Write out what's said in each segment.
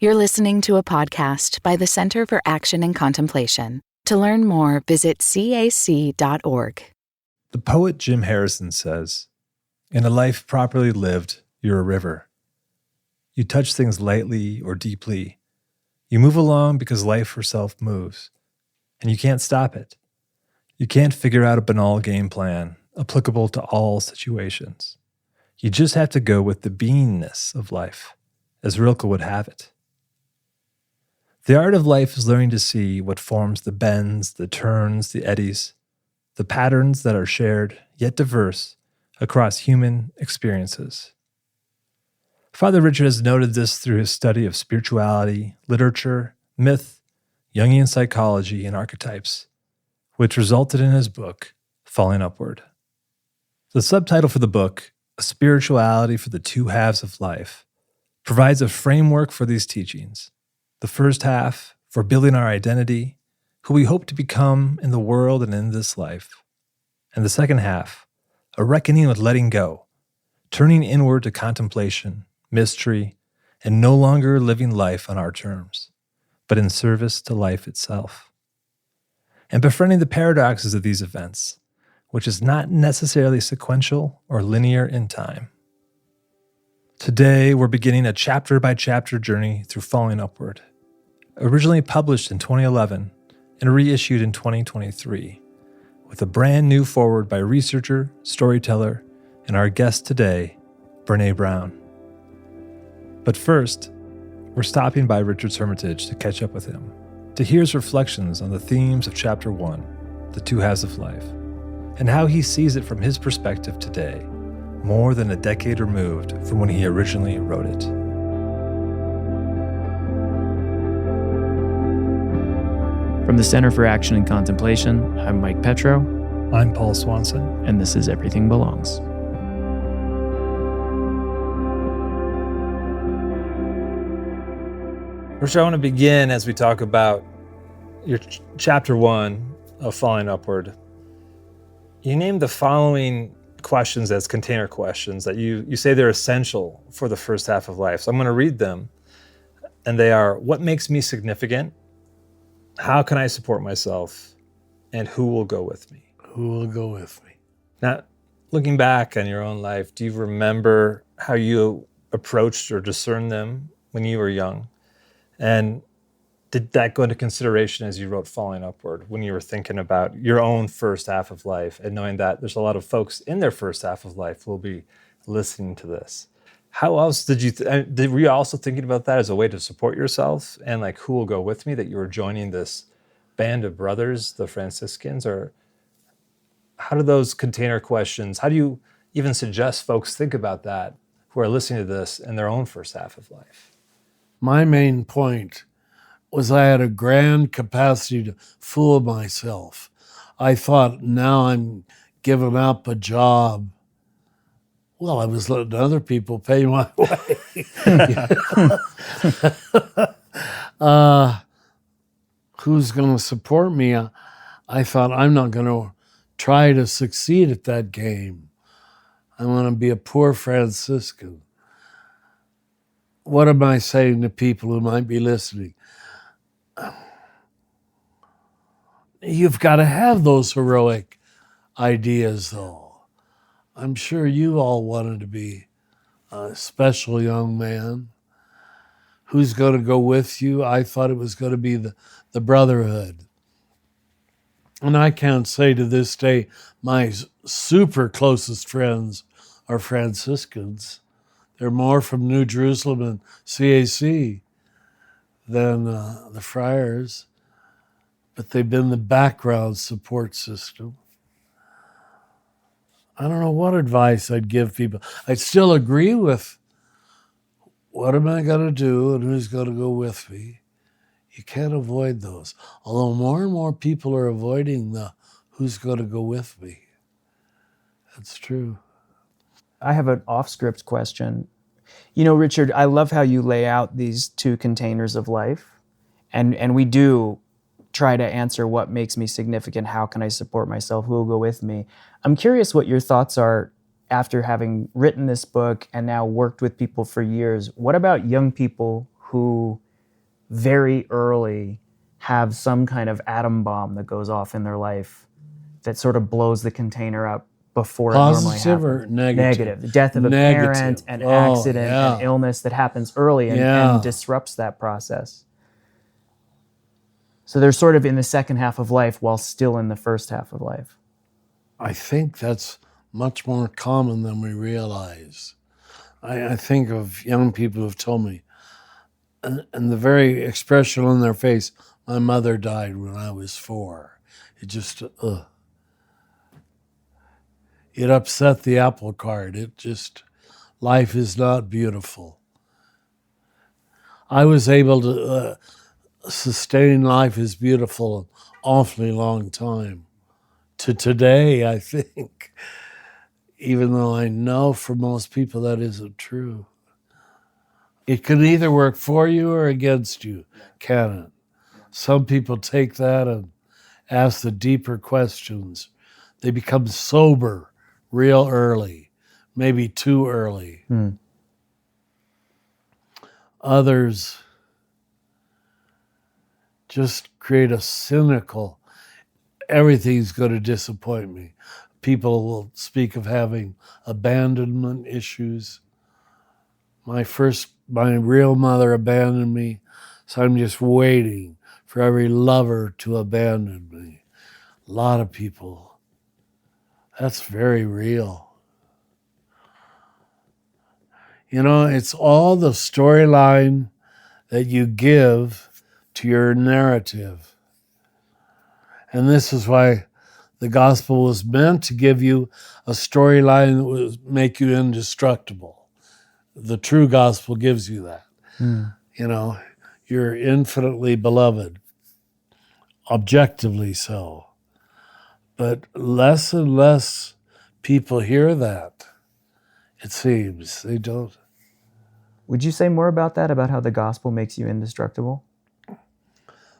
You're listening to a podcast by the Center for Action and Contemplation. To learn more, visit cac.org. The poet Jim Harrison says, "In a life properly lived, you're a river. You touch things lightly or deeply. You move along because life herself moves, and you can't stop it. You can't figure out a banal game plan applicable to all situations. You just have to go with the beingness of life, as Rilke would have it. The art of life is learning to see what forms the bends, the turns, the eddies, the patterns that are shared, yet diverse, across human experiences." Father Richard has noted this through his study of spirituality, literature, myth, Jungian psychology, and archetypes, which resulted in his book, Falling Upward. The subtitle for the book, A Spirituality for the Two Halves of Life, provides a framework for these teachings. The first half, for building our identity, who we hope to become in the world and in this life. And the second half, a reckoning with letting go, turning inward to contemplation, mystery, and no longer living life on our terms, but in service to life itself. And befriending the paradoxes of these events, which is not necessarily sequential or linear in time. Today, we're beginning a chapter-by-chapter journey through Falling Upward. Originally published in 2011 and reissued in 2023, with a brand new foreword by researcher, storyteller, and our guest today, Brenè Brown. But first, we're stopping by Richard's hermitage to catch up with him, to hear his reflections on the themes of Chapter 1, The Two Halves of Life, and how he sees it from his perspective today, more than a decade removed from when he originally wrote it. From the Center for Action and Contemplation, I'm Mike Petro. I'm Paul Swanson. And this is Everything Belongs. Richard, I want to begin as we talk about your Chapter 1 of Falling Upward. You named the following questions as container questions that you say they're essential for the first half of life. So I'm going to read them. And they are, what makes me significant? How can I support myself? And who will go with me? Who will go with me? Now, looking back on your own life, do you remember how you approached or discerned them when you were young? And did that go into consideration as you wrote Falling Upward, when you were thinking about your own first half of life and knowing that there's a lot of folks in their first half of life who will be listening to this? How else did you, were you also thinking about that as a way to support yourself and like who will go with me, that you were joining this band of brothers, the Franciscans? Or how do those container questions, how do you even suggest folks think about that who are listening to this in their own first half of life? My main point was I had a grand capacity to fool myself. I thought, now I'm giving up a job. Well, I was letting other people pay my way. Who's going to support me? I thought, I'm not going to try to succeed at that game. I'm going to be a poor Franciscan. What am I saying to people who might be listening? You've got to have those heroic ideas, though. I'm sure you all wanted to be a special young man. Who's going to go with you? I thought it was going to be the brotherhood. And I can't say to this day my super closest friends are Franciscans. They're more from New Jerusalem and CAC than the friars, but they've been the background support system. I don't know what advice I'd give people. I'd still agree with what am I going to do and who's going to go with me. You can't avoid those. Although more and more people are avoiding the who's going to go with me. That's true. I have an off-script question. You know, Richard, I love how you lay out these two containers of life. And we do try to answer what makes me significant, how can I support myself, who will go with me. I'm curious what your thoughts are after having written this book and now worked with people for years. What about young people who very early have some kind of atom bomb that goes off in their life that sort of blows the container up before it normally happens. Positive or negative? The death of a parent, an accident, yeah. an illness that happens early and disrupts that process. So they're sort of in the second half of life while still in the first half of life. I think that's much more common than we realize. I think of young people who've told me, and the very expression on their face, my mother died when I was 4. It just, it upset the apple cart. Life is not beautiful. I was able to sustain life is beautiful an awfully long time. To today, I think, even though I know for most people that isn't true. It can either work for you or against you, can it? Some people take that and ask the deeper questions. They become sober real early, maybe too early. Others just create a cynical, everything's going to disappoint me. People will speak of having abandonment issues. My real mother abandoned me, so I'm just waiting for every lover to abandon me. A lot of people, that's very real. You know, it's all the storyline that you give to your narrative. And this is why the gospel was meant to give you a storyline that would make you indestructible. The true gospel gives you that. You know, you're infinitely beloved, objectively so. But less and less people hear that, it seems. They don't. Would you say more about that, about how the gospel makes you indestructible?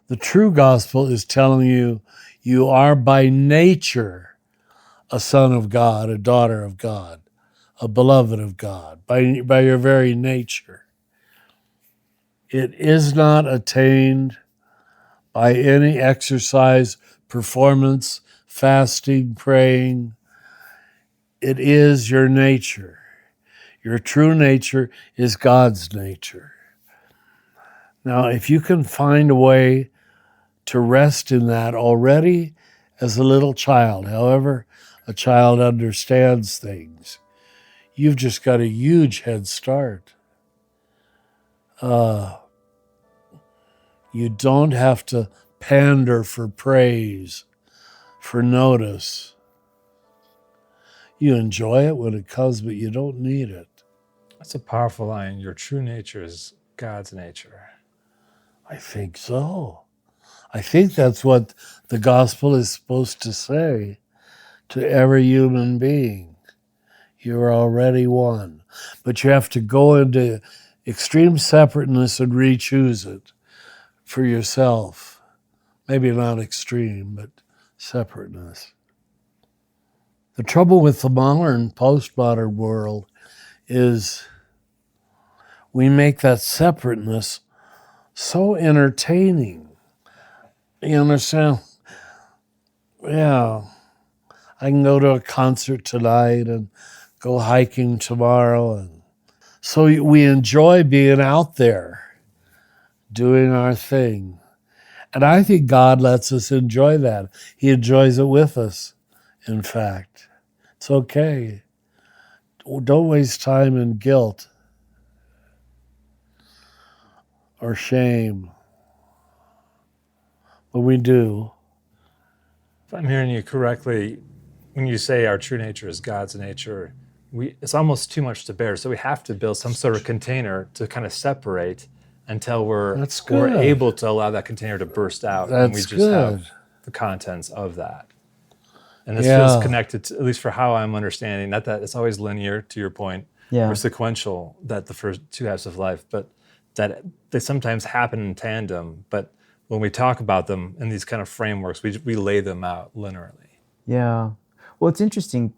The true gospel is telling you you are by nature a son of God, a daughter of God, a beloved of God, by your very nature. It is not attained by any exercise, performance, fasting, praying. It is your nature. Your true nature is God's nature. Now, if you can find a way to rest in that already as a little child, however a child understands things, you've just got a huge head start. You don't have to pander for praise, for notice. You enjoy it when it comes, but you don't need it. That's a powerful line. Your true nature is God's nature. I think so. I think that's what the gospel is supposed to say to every human being. You're already one. But you have to go into extreme separateness and re-choose it for yourself. Maybe not extreme, but separateness. The trouble with the modern, postmodern world is we make that separateness so entertaining. You understand? Yeah. I can go to a concert tonight and go hiking tomorrow. And so we enjoy being out there, doing our thing. And I think God lets us enjoy that. He enjoys it with us, in fact. It's okay. Don't waste time in guilt or shame. But we do. If I'm hearing you correctly, when you say our true nature is God's nature, it's almost too much to bear. So we have to build some sort of container to kind of separate until we're able to allow that container to burst out. And we just have the contents of that. And this feels connected to, at least for how I'm understanding, not that it's always linear, to your point, or sequential, that the first 2 halves of life, but that they sometimes happen in tandem. But when we talk about them in these kind of frameworks, we lay them out linearly. Yeah. Well, it's interesting,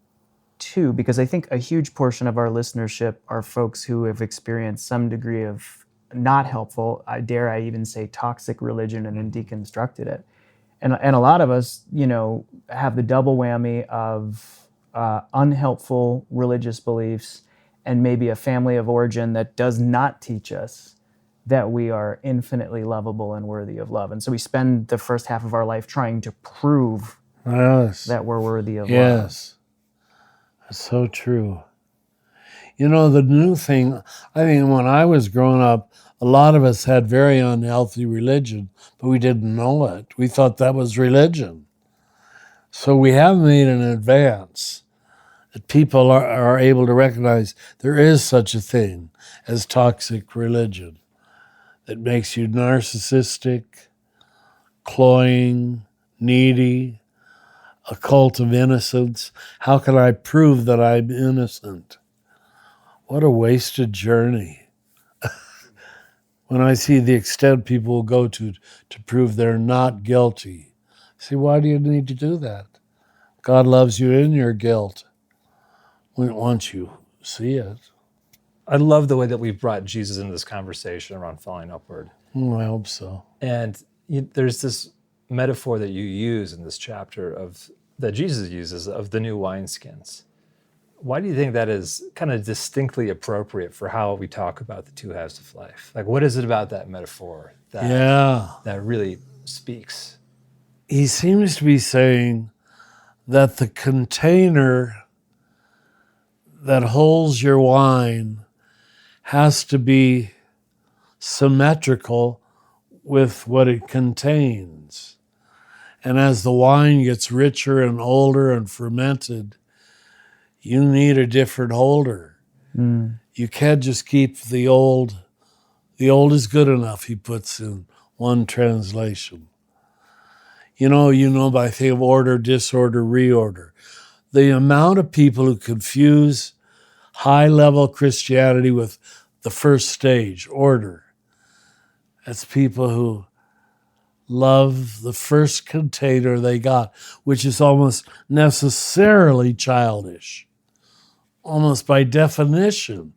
too, because I think a huge portion of our listenership are folks who have experienced some degree of not helpful, dare I even say toxic religion, and then deconstructed it. And a lot of us, have the double whammy of unhelpful religious beliefs and maybe a family of origin that does not teach us that we are infinitely lovable and worthy of love. And so we spend the first half of our life trying to prove that we're worthy of love. Yes, that's so true. The new thing, I mean, when I was growing up, a lot of us had very unhealthy religion, but we didn't know it. We thought that was religion. So we have made an advance that people are able to recognize there is such a thing as toxic religion that makes you narcissistic, cloying, needy, a cult of innocence. How can I prove that I'm innocent? What a wasted journey. When I see the extent people will go to prove they're not guilty, I say, why do you need to do that? God loves you in your guilt once you see it. I love the way that we've brought Jesus into this conversation around falling upward. I hope so. And there's this metaphor that you use in this chapter that Jesus uses of the new wineskins. Why do you think that is kind of distinctly appropriate for how we talk about the two halves of life? Like, what is it about that metaphor that really speaks? He seems to be saying that the container that holds your wine has to be symmetrical with what it contains. And as the wine gets richer and older and fermented, you need a different holder. You can't just keep the old. The old is good enough, he puts in one translation. By thing of order, disorder, reorder. The amount of people who confuse high-level Christianity with the first stage, order. That's people who love the first container they got, which is almost necessarily childish, almost by definition.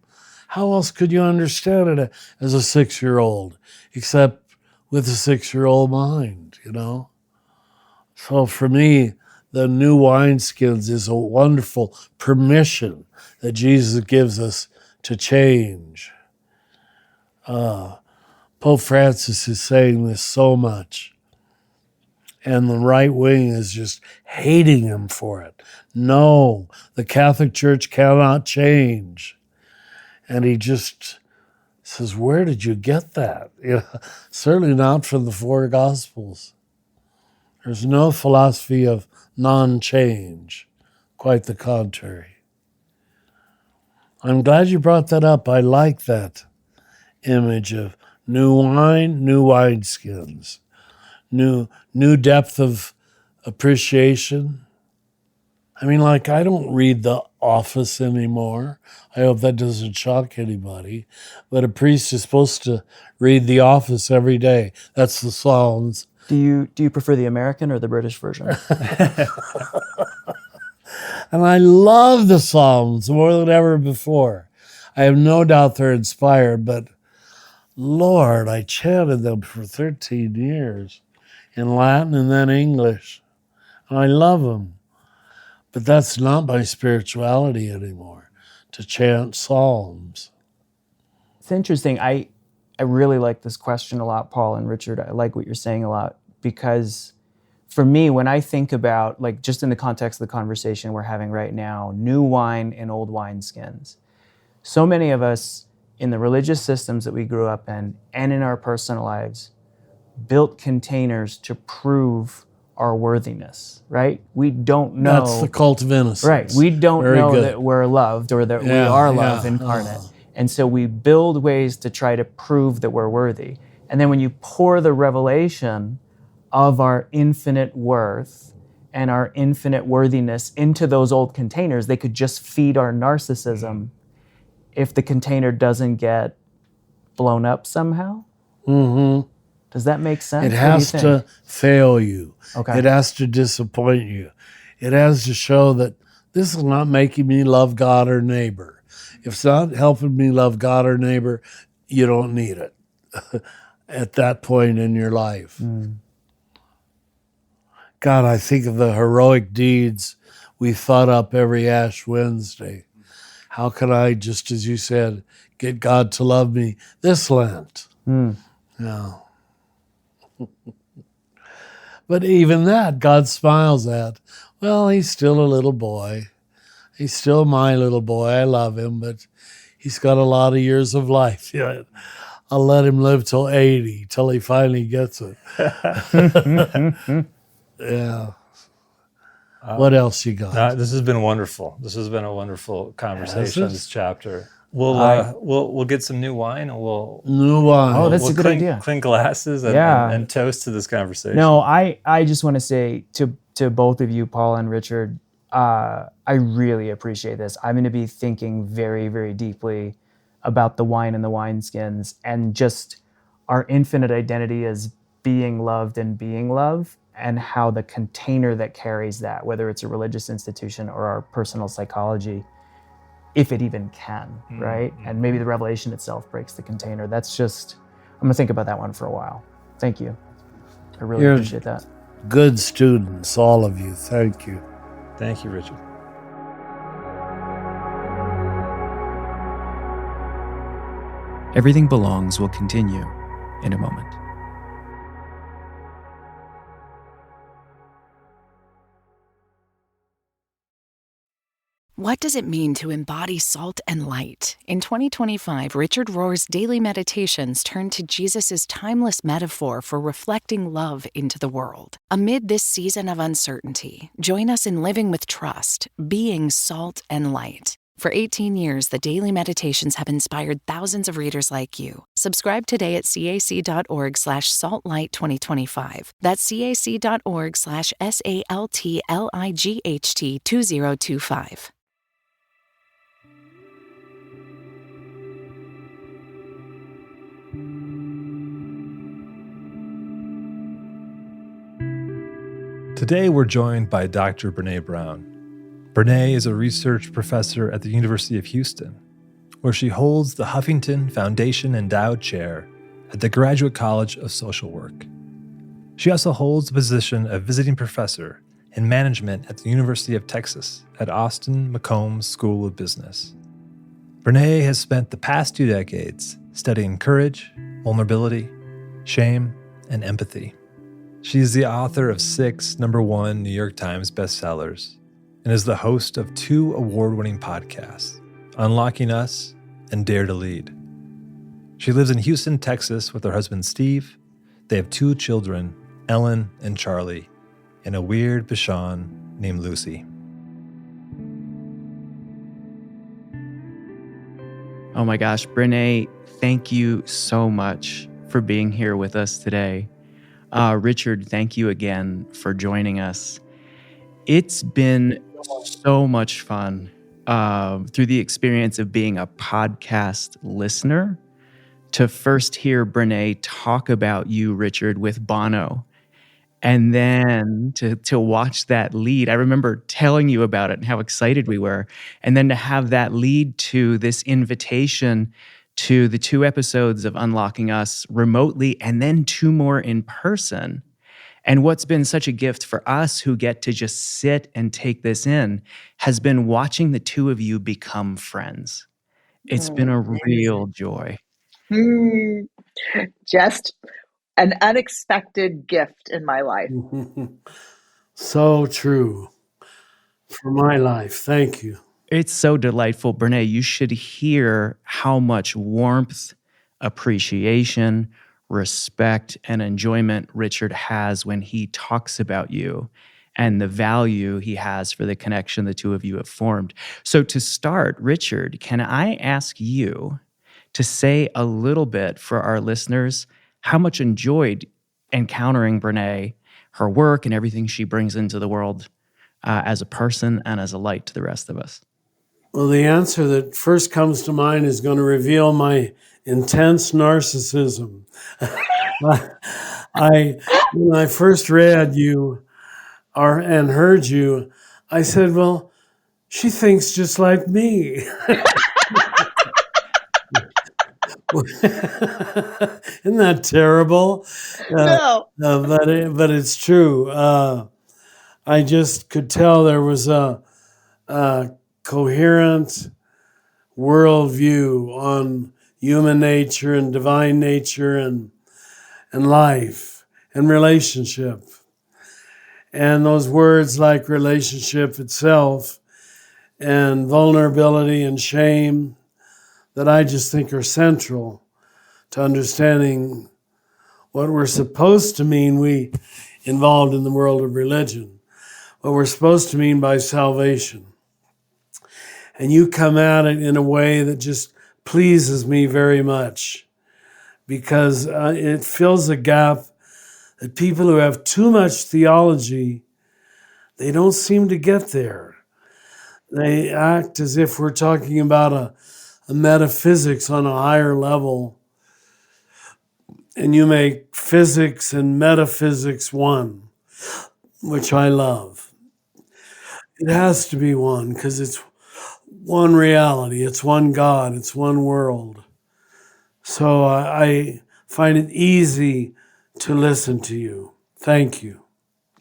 How else could you understand it as a 6-year-old, except with a 6-year-old mind, So for me, the new wineskins is a wonderful permission that Jesus gives us to change. Pope Francis is saying this so much, and the right wing is just hating him for it. No, the Catholic Church cannot change. And he just says, where did you get that? Certainly not from the four Gospels. There's no philosophy of non-change, quite the contrary. I'm glad you brought that up. I like that image of new wine, new wineskins, new depth of appreciation. I mean, I don't read The Office anymore. I hope that doesn't shock anybody. But a priest is supposed to read The Office every day. That's the Psalms. Do you prefer the American or the British version? And I love the Psalms more than ever before. I have no doubt they're inspired, but Lord, I chanted them for 13 years in Latin and then English. And I love them. But that's not my spirituality anymore, to chant psalms. It's interesting. I really like this question a lot, Paul and Richard. I like what you're saying a lot, because for me, when I think about, just in the context of the conversation we're having right now, new wine and old wineskins, so many of us in the religious systems that we grew up in and in our personal lives built containers to prove our worthiness, right? We don't know. That's the cult of innocence. Right. We don't Very know good. that we're loved or that we are love incarnate. And so we build ways to try to prove that we're worthy. And then when you pour the revelation of our infinite worth and our infinite worthiness into those old containers, they could just feed our narcissism if the container doesn't get blown up somehow. Mm-hmm. Does that make sense? It has to fail you. Okay. It has to disappoint you. It has to show that this is not making me love God or neighbor. If it's not helping me love God or neighbor, you don't need it. at that point in your life. God, I think of the heroic deeds we thought up every Ash Wednesday. How can I, just as you said, get God to love me this Lent? Yeah. But even that, God smiles at. Well, he's still a little boy. He's still my little boy. I love him, but he's got a lot of years of life yet. I'll let him live till 80, till he finally gets it. Yeah. What else you got? This has been wonderful. This has been a wonderful conversation. This chapter. We'll get some new wine, and New wine. Oh, that's we'll a good idea. Clink glasses and, Yeah. and toast to this conversation. No, I just want to say to both of you, Paul and Richard, I really appreciate this. I'm going to be thinking very, very deeply about the wine and the wineskins and just our infinite identity as being loved and being love, and how the container that carries that, whether it's a religious institution or our personal psychology, if it even can, right? And maybe the revelation itself breaks the container. That's just, I'm going to think about that one for a while. Thank you. I really appreciate that. Good students, all of you. Thank you. Thank you, Richard. Everything Belongs will continue in a moment. What does it mean to embody salt and light? In 2025, Richard Rohr's daily meditations turn to Jesus' timeless metaphor for reflecting love into the world. Amid this season of uncertainty, join us in living with trust, being salt and light. For 18 years, the daily meditations have inspired thousands of readers like you. Subscribe today at cac.org/saltlight 2025. That's cac.org/SALTLIGHT 2025. Today, we're joined by Dr. Brenè Brown. Brenè is a research professor at the University of Houston, where she holds the Huffington Foundation Endowed Chair at the Graduate College of Social Work. She also holds the position of visiting professor in management at the University of Texas at Austin McCombs School of Business. Brenè has spent the past 2 decades studying courage, vulnerability, shame, and empathy. She is the author of 6 #1 New York Times bestsellers and is the host of 2 award-winning podcasts, Unlocking Us and Dare to Lead. She lives in Houston, Texas with her husband Steve. They have 2 children, Ellen and Charlie, and a weird Bichon named Lucy. Oh my gosh, Brenè, thank you so much for being here with us today. Richard, thank you again for joining us. It's been so much fun through the experience of being a podcast listener to first hear Brenè talk about you, Richard, with Bono, and then to watch that lead. I remember telling you about it and how excited we were, and then to have that lead to this invitation to the 2 episodes of Unlocking Us remotely, and then 2 more in person. And what's been such a gift for us who get to just sit and take this in has been watching the 2 of you become friends. It's been a real joy. Just an unexpected gift in my life. So true for my life. Thank you. It's so delightful. Brenè, you should hear how much warmth, appreciation, respect, and enjoyment Richard has when he talks about you and the value he has for the connection the 2 of you have formed. So to start, Richard, can I ask you to say a little bit for our listeners how much enjoyed encountering Brenè, her work, and everything she brings into the world as a person and as a light to the rest of us? Well, the answer that first comes to mind is going to reveal my intense narcissism. When I first read you and heard you, I said, well, she thinks just like me. Isn't that terrible? No. But it's true. I just could tell there was a coherent worldview on human nature and divine nature and life and relationship. And those words like relationship itself and vulnerability and shame that I just think are central to understanding what we're supposed to mean, we involved in the world of religion, what we're supposed to mean by salvation. And you come at it in a way that just pleases me very much, because it fills a gap that people who have too much theology, they don't seem to get there. They act as if we're talking about a metaphysics on a higher level, and you make physics and metaphysics one, which I love. It has to be one because it's one reality, it's one God, it's one world. So I find it easy to listen to you. Thank you.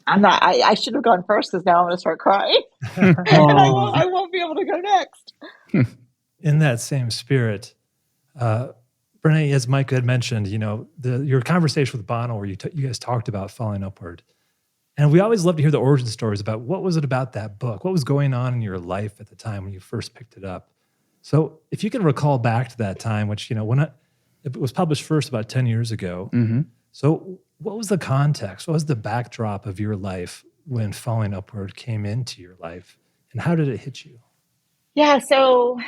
I'm not. I should have gone first because now I'm going to start crying, and I won't be able to go next. In that same spirit, Brenè, as Mike had mentioned, your conversation with Bono, where you guys talked about falling upward, and we always love to hear the origin stories about what was it about that book, what was going on in your life at the time when you first picked it up. So, if you can recall back to that time, which it was published first about 10 years ago. Mm-hmm. So, what was the context? What was the backdrop of your life when Falling Upward came into your life, and how did it hit you? Yeah. So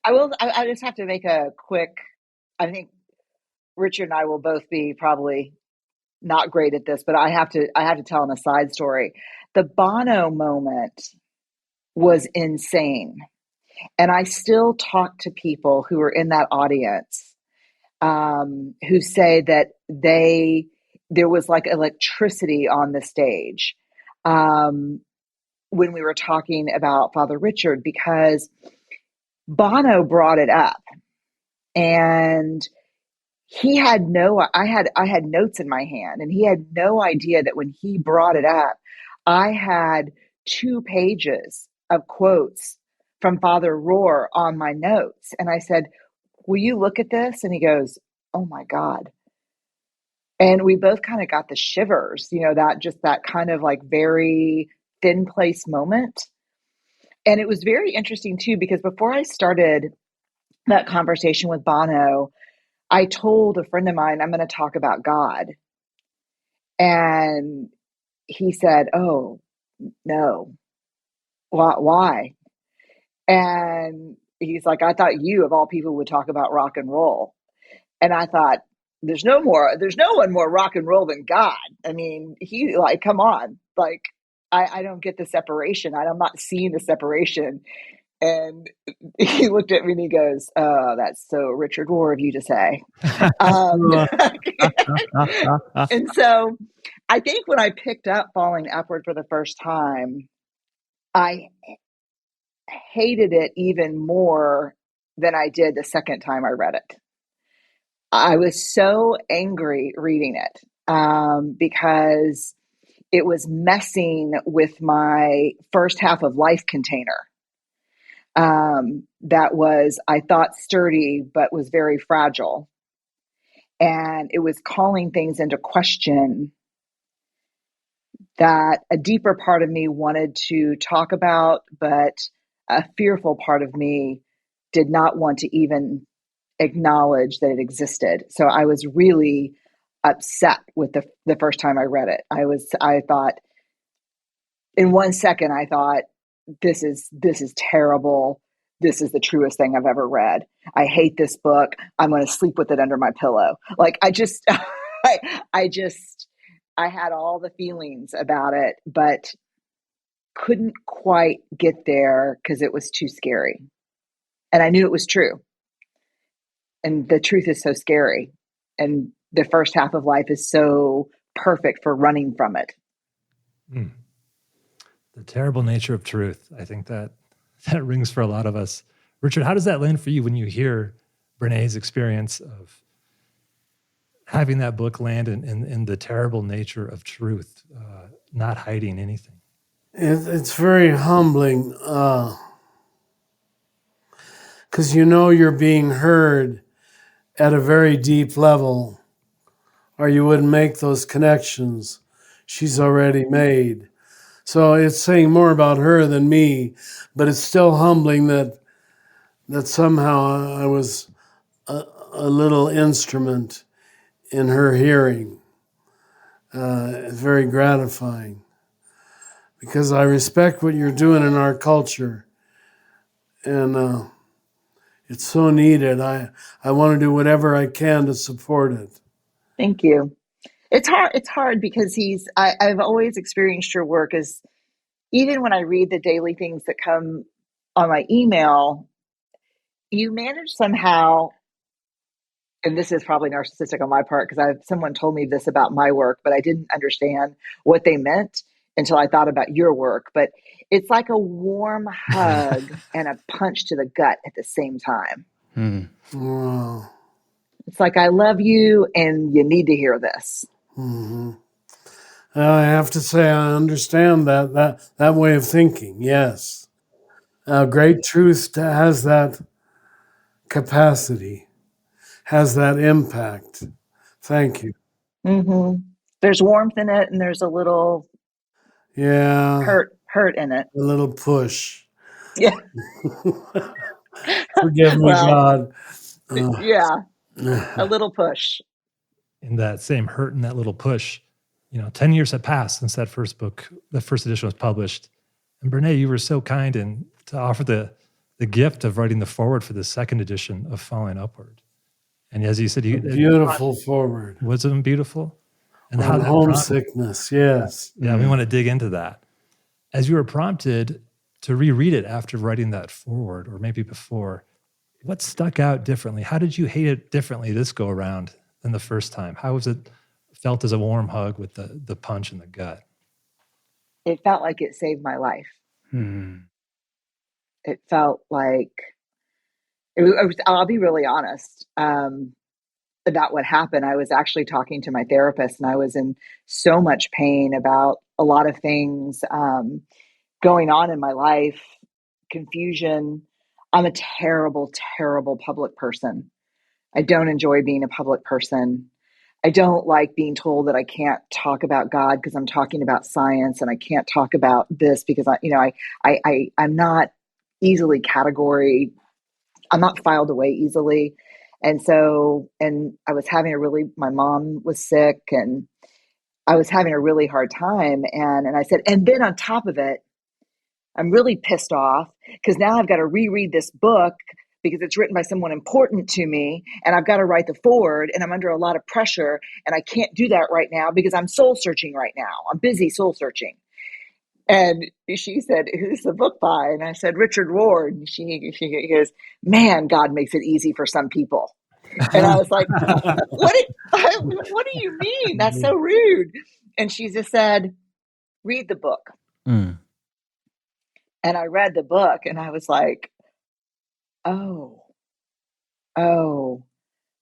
I just have to make a quick. I think Richard and I will both be probably not great at this, but I have to tell him a side story. The Bono moment was insane. And I still talk to people who are in that audience who say that there was like electricity on the stage when we were talking about Father Richard, because Bono brought it up, and I had notes in my hand, and he had no idea that when he brought it up, I had 2 pages of quotes from Father Rohr on my notes. And I said, will you look at this? And he goes, oh my God. And we both kind of got the shivers, that kind of like very thin place moment. And it was very interesting too, because before I started that conversation with Bono, I told a friend of mine, I'm going to talk about God. And he said, oh, no. Why? And he's like, I thought you, of all people, would talk about rock and roll. And I thought, there's no one more rock and roll than God. I mean, come on. Like, I don't get the separation. I'm not seeing the separation. And he looked at me and he goes, oh, that's so Richard Rohr of you to say. And so I think when I picked up Falling Upward for the first time, I hated it even more than I did the second time I read it. I was so angry reading it because it was messing with my first half of life container. That was, I thought, sturdy, but was very fragile. And it was calling things into question that a deeper part of me wanted to talk about, but a fearful part of me did not want to even acknowledge that it existed. So I was really upset with the first time I read it. I thought, in 1 second, I thought, this is terrible. This is the truest thing I've ever read. I hate this book. I'm going to sleep with it under my pillow. Like, I just, I had all the feelings about it, but couldn't quite get there because it was too scary. And I knew it was true. And the truth is so scary. And the first half of life is so perfect for running from it. Mm. The terrible nature of truth. I think that rings for a lot of us. Richard, how does that land for you when you hear Brené's experience of having that book land in the terrible nature of truth, not hiding anything. It's very humbling because you're being heard at a very deep level, or you wouldn't make those connections she's already made. So it's saying more about her than me, but it's still humbling that somehow I was a little instrument in her hearing. It's very gratifying because I respect what you're doing in our culture, and it's so needed. I want to do whatever I can to support it. Thank you. It's hard. It's hard because I've always experienced your work as, even when I read the daily things that come on my email, you manage somehow, and this is probably narcissistic on my part because someone told me this about my work, but I didn't understand what they meant until I thought about your work. But it's like a warm hug and a punch to the gut at the same time. Wow. It's like, I love you and you need to hear this. Mm-hmm. I have to say, I understand that way of thinking. Yes, great truth has that capacity, has that impact. Thank you. Mm-hmm. There's warmth in it, and there's a little hurt in it. A little push. Yeah. Forgive me, God. Yeah, a little push. In that same hurt and that little push, 10 years have passed since that first book, the first edition was published. And Brenè, you were so kind and to offer the gift of writing the foreword for the second edition of Falling Upward. And as you said, beautiful foreword. Wasn't it beautiful? And how homesickness, yes. Yeah, we want to dig into that. As you were prompted to reread it after writing that foreword, or maybe before, what stuck out differently? How did you hate it differently this go around than the first time? How was it felt as a warm hug with the punch in the gut? It felt like it saved my life. It felt like, I'll be really honest about what happened. I was actually talking to my therapist, and I was in so much pain about a lot of things going on in my life, confusion. I'm a terrible, terrible public person. I don't enjoy being a public person. I don't like being told that I can't talk about God because I'm talking about science, and I can't talk about this because I'm not easily category. I'm not filed away easily. And I was having my mom was sick, and I was having a really hard time. And I said, and then on top of it, I'm really pissed off because now I've got to reread this book because it's written by someone important to me, and I've got to write the foreword, and I'm under a lot of pressure, and I can't do that right now because I'm soul searching right now. I'm busy soul searching. And she said, who's the book by? And I said, Richard Rohr. And she goes, man, God makes it easy for some people. And I was like, what do you mean? That's so rude. And she just said, read the book. And I read the book, and I was like, oh,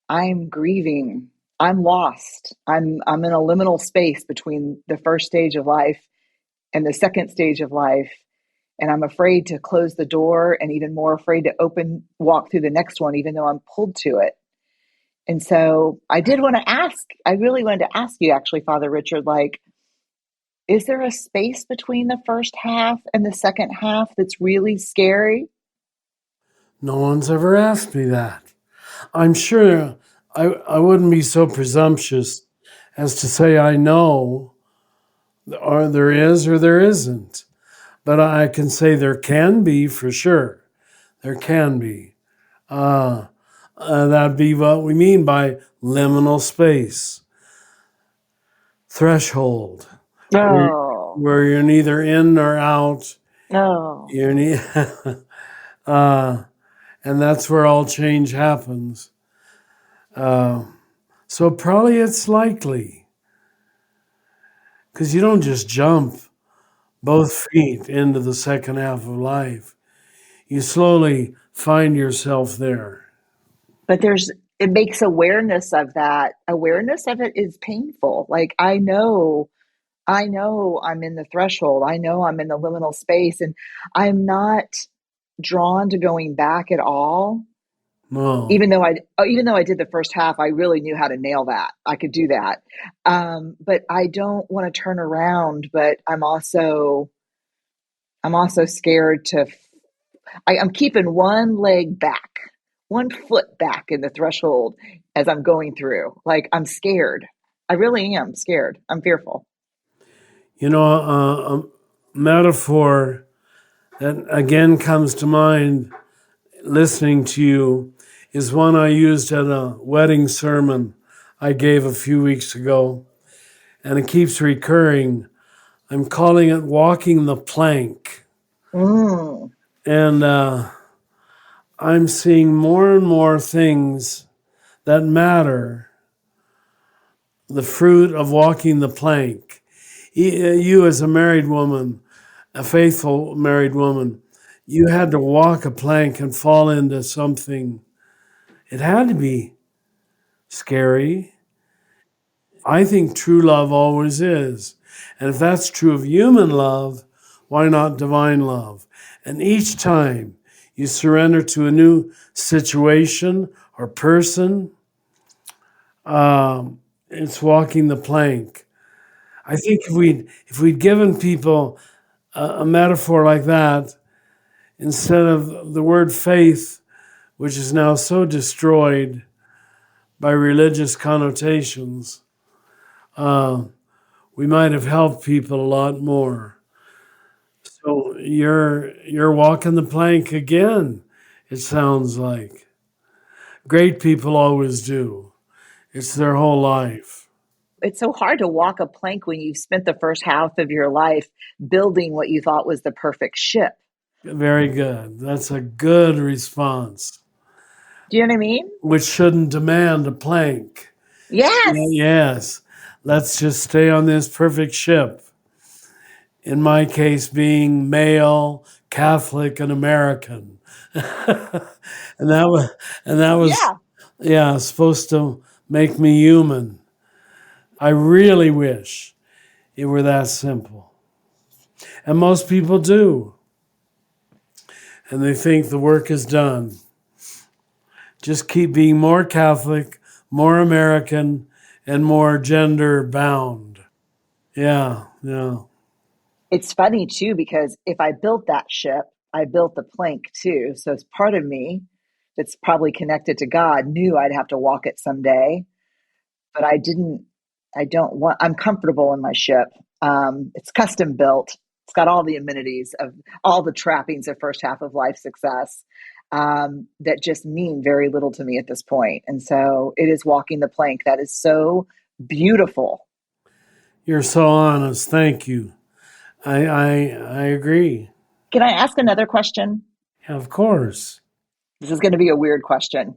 I'm grieving. I'm lost. I'm in a liminal space between the first stage of life and the second stage of life. And I'm afraid to close the door, and even more afraid to walk through the next one, even though I'm pulled to it. And so I really wanted to ask you actually, Father Richard, is there a space between the first half and the second half that's really scary? No one's ever asked me that. I'm sure I wouldn't be so presumptuous as to say I know, or there is or there isn't. But I can say there can be for sure. There can be. That'd be what we mean by liminal space. Threshold. No. Where you're neither in nor out. No. And that's where all change happens. So probably it's likely. Because you don't just jump both feet into the second half of life. You slowly find yourself there. but it makes awareness of it is painful. Like I know I'm in the threshold. I know I'm in the liminal space, and I'm not drawn to going back at all. No. Even though I did the first half, I really knew how to nail that. I could do that. But I don't want to turn around, but I'm also scared I'm keeping one leg back, one foot back in the threshold as I'm going through. Like I'm scared. I really am scared. I'm fearful. A metaphor that again comes to mind listening to you is one I used at a wedding sermon I gave a few weeks ago, and it keeps recurring. I'm calling it walking the plank. Mm. And I'm seeing more and more things that matter, the fruit of walking the plank. You as a married woman, a faithful married woman, you had to walk a plank and fall into something. It had to be scary. I think true love always is. And if that's true of human love, why not divine love? And each time you surrender to a new situation or person, it's walking the plank. I think if we'd given people a metaphor like that, instead of the word faith, which is now so destroyed by religious connotations, we might have helped people a lot more. So you're walking the plank again, it sounds like. Great people always do. It's their whole life. It's so hard to walk a plank when you've spent the first half of your life building what you thought was the perfect ship. Very good. That's a good response, Do you know what I mean? which shouldn't demand a plank. Yes. Yes, let's just stay on this perfect ship. In my case, being male, Catholic, and American, and that was Yeah. yeah supposed to make me human. I really wish it were that simple, and most people do, and they think the work is done. Just keep being more Catholic, more American, and more gender bound. Yeah, yeah. It's funny too, because if I built that ship, I built the plank too. So it's part of me that's probably connected to God knew I'd have to walk it someday, but I'm comfortable in my ship. It's custom built. It's got all the amenities of all the trappings of first half of life success, that just mean very little to me at this point. And so it is walking the plank. That is so beautiful. You're so honest. Thank you. I agree. Can I ask another question? Of course. This is going to be a weird question.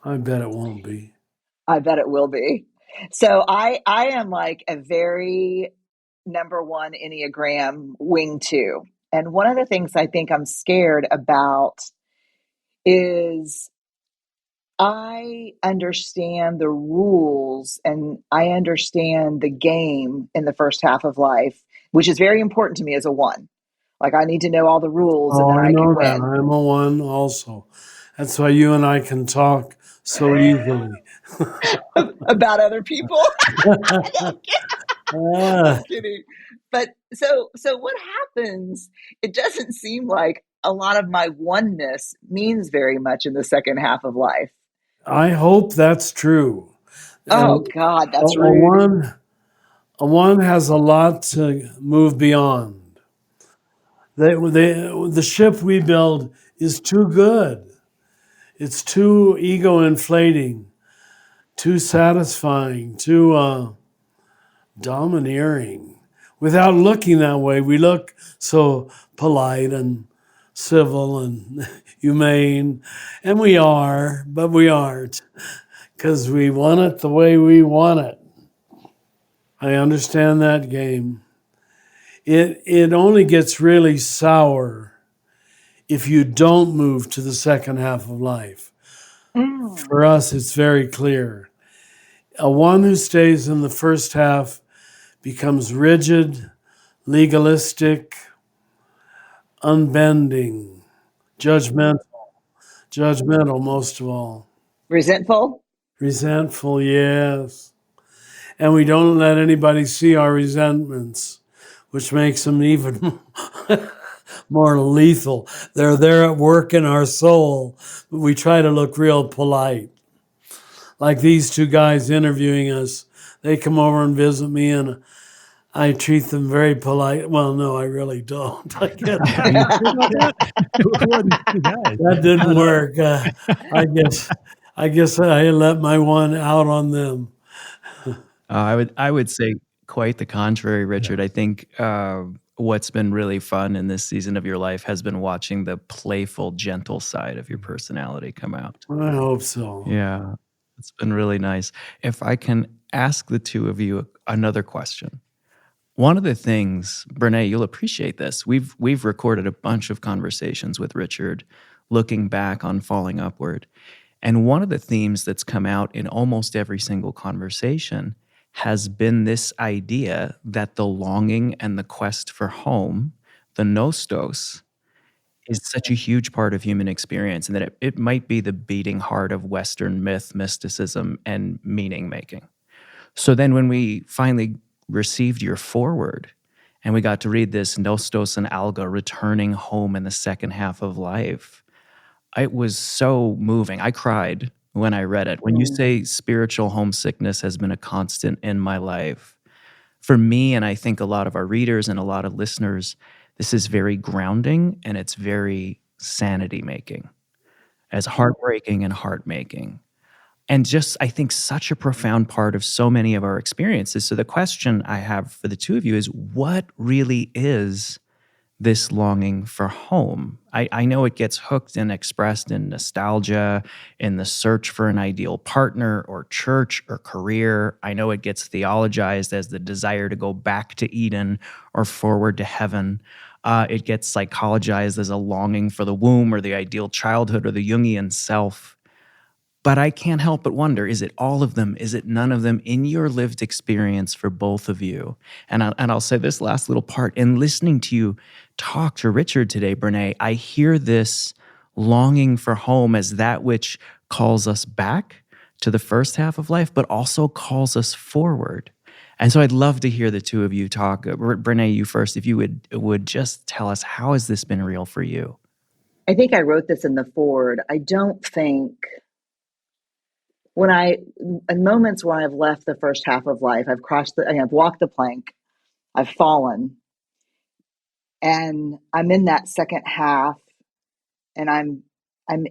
I bet it won't be. I bet it will be. So I am like a very number one Enneagram wing two. And one of the things I think I'm scared about is I understand the rules and I understand the game in the first half of life, which is very important to me as a one. Like I need to know all the rules and Oh, then I I can know that. win. I'm a one also. That's why you and I can talk so easily. About other people. Ah, I'm kidding. But so what happens? It doesn't seem like a lot of my oneness means very much in the second half of life. I hope that's true. Oh And God, a, that's a rude. one a one has a lot to move beyond. The ship we build is too good. It's too ego inflating, too satisfying, too domineering. Without looking that way, we look so polite and civil and humane, and we are, but we aren't, because we want it the way we want it. I understand that game. It only gets really sour if you don't move to the second half of life. For us, it's very clear. One who stays in the first half becomes rigid, legalistic, unbending, judgmental most of all. Resentful? Resentful, yes. And we don't let anybody see our resentments, which makes them even more lethal. They're there at work in our soul, but we try to look real polite. Like these two guys interviewing us, they come over and visit me, and I treat them very polite. Well, no, I really don't. I guess Are you sure about that? Who are these two guys? that didn't work. I guess I let my one out on them. I would say quite the contrary, Richard. I think what's been really fun in this season of your life has been watching the playful, gentle side of your personality come out. I hope so. Yeah, it's been really nice. If I can ask the two of you another question. One of the things, Brenè, you'll appreciate this. We've recorded a bunch of conversations with Richard looking back on Falling Upward. And one of the themes that's come out in almost every single conversation has been this idea that the longing and the quest for home, the nostos, is such a huge part of human experience, and that it might be the beating heart of Western myth, mysticism, and meaning making. So then when we finally received your foreword and we got to read this Nostos and Alga returning home in the second half of life, it was so moving. I cried when I read it. When you say spiritual homesickness has been a constant in my life, for me, and I think a lot of our readers and a lot of listeners, this is very grounding and it's very sanity making, as heartbreaking and heart making. And just, I think, such a profound part of so many of our experiences. So the question I have for the two of you is, what really is this longing for home? I know it gets hooked and expressed in nostalgia, in the search for an ideal partner or church or career. I know it gets theologized as the desire to go back to Eden or forward to heaven. It gets psychologized as a longing for the womb or the ideal childhood or the Jungian self. But I can't help but wonder, is it all of them? Is it none of them in your lived experience for both of you? And I'll say this last little part. In listening to you talk to Richard today, Brenè, I hear this longing for home as that which calls us back to the first half of life, but also calls us forward. And so I'd love to hear the two of you talk. Brenè, you first, if you would just tell us, how has this been real for you? I think I wrote this in the foreword. I don't think in moments when I've left the first half of life, I've walked the plank, I've fallen, and I'm in that second half, and I'm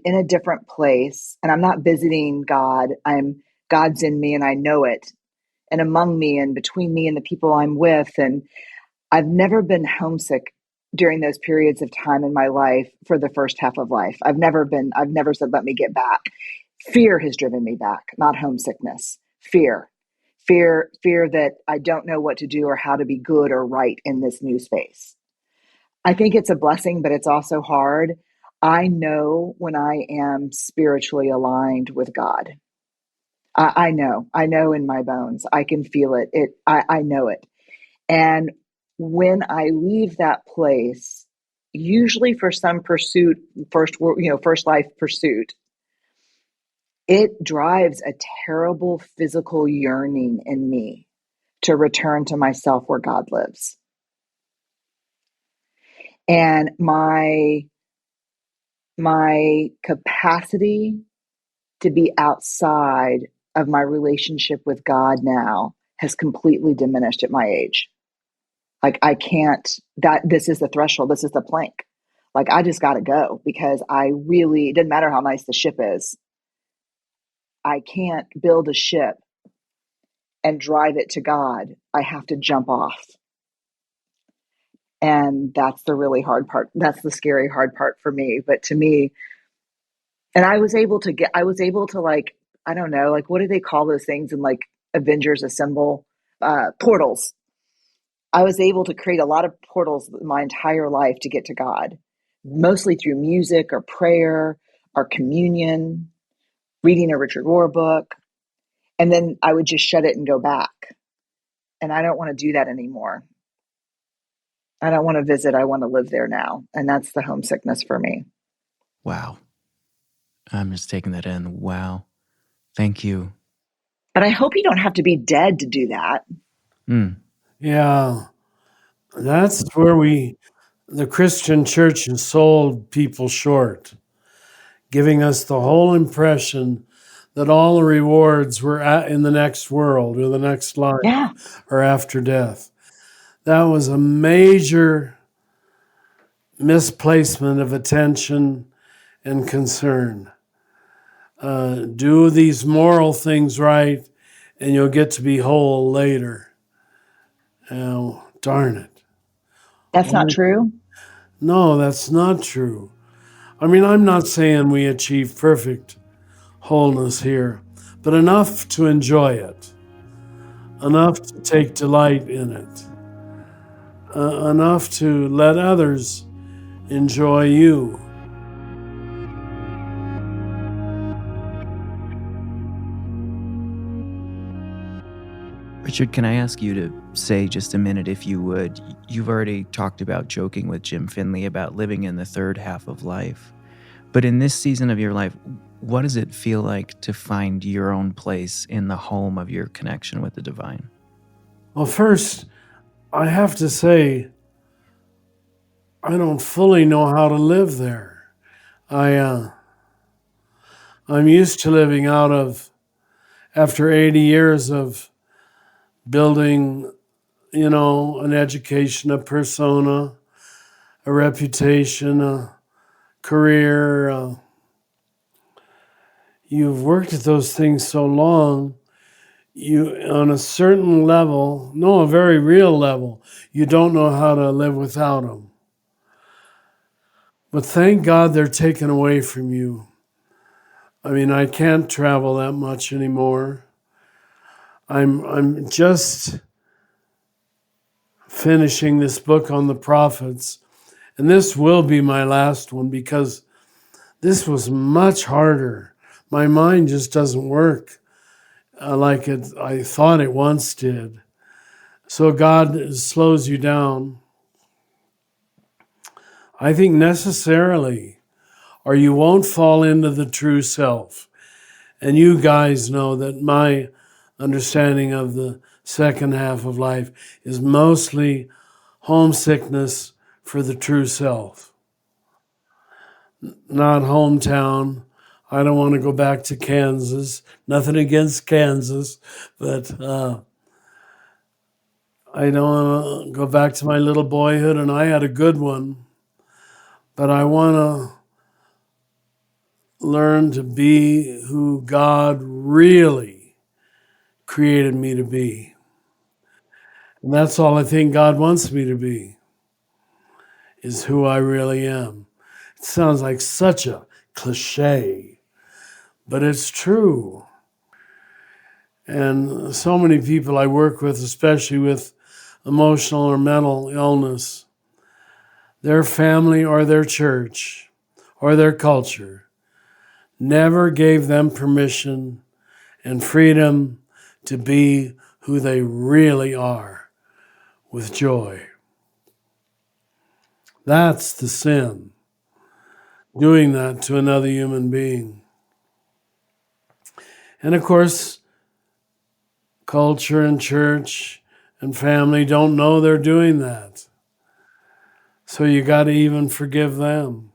in a different place, and I'm not visiting God. God's in me, and I know it, and among me, and between me and the people I'm with, and I've never been homesick during those periods of time in my life for the first half of life. I've never said, let me get back. Fear has driven me back, not homesickness. Fear that I don't know what to do or how to be good or right in this new space. I think it's a blessing, but it's also hard. I know when I am spiritually aligned with God. I know in my bones. I can feel it. I know it. And when I leave that place, usually for some pursuit, first life pursuit, it drives a terrible physical yearning in me to return to myself where God lives. And my capacity to be outside of my relationship with God now has completely diminished at my age. Like this is the threshold, this is the plank. Like I just got to go because it doesn't matter how nice the ship is. I can't build a ship and drive it to God. I have to jump off. And that's the really hard part. That's the scary hard part for me. But to me, and I was able to like, I don't know, like what do they call those things in like Avengers Assemble? Portals. I was able to create a lot of portals my entire life to get to God, mostly through music or prayer or communion, reading a Richard Rohr book, and then I would just shut it and go back. And I don't want to do that anymore. I don't want to visit. I want to live there now. And that's the homesickness for me. Wow. I'm just taking that in. Wow. Thank you. But I hope you don't have to be dead to do that. Yeah. That's where the Christian church has sold people short, giving us the whole impression that all the rewards were in the next world or the next life Yeah. or after death. That was a major misplacement of attention and concern. Do these moral things right, and you'll get to be whole later. Oh, darn it. That's not true. No, that's not true. I mean, I'm not saying we achieve perfect wholeness here, but enough to enjoy it, enough to take delight in it, enough to let others enjoy you. Richard, can I ask you to say just a minute, if you would? You've already talked about joking with Jim Finley about living in the third half of life. But in this season of your life, what does it feel like to find your own place in the home of your connection with the divine? Well, first, I have to say, I don't fully know how to live there. I'm used to living out of, after 80 years of building, an education, a persona, a reputation, a career. You've worked at those things so long, you, on a certain level, no, a very real level, you don't know how to live without them. But thank God they're taken away from you. I mean, I can't travel that much anymore. I'm just finishing this book on the prophets, and this will be my last one because this was much harder. My mind just doesn't work like I thought it once did. So God slows you down, I think, necessarily, or you won't fall into the true self. And you guys know that my understanding of the second half of life is mostly homesickness for the true self, not hometown. I don't want to go back to Kansas. Nothing against Kansas, but I don't want to go back to my little boyhood, and I had a good one. But I want to learn to be who God really created me to be. And that's all I think God wants me to be, is who I really am. It sounds like such a cliche, but it's true. And so many people I work with, especially with emotional or mental illness, their family or their church or their culture never gave them permission and freedom to be who they really are with joy. That's the sin, doing that to another human being. And of course, culture and church and family don't know they're doing that. So you got to even forgive them.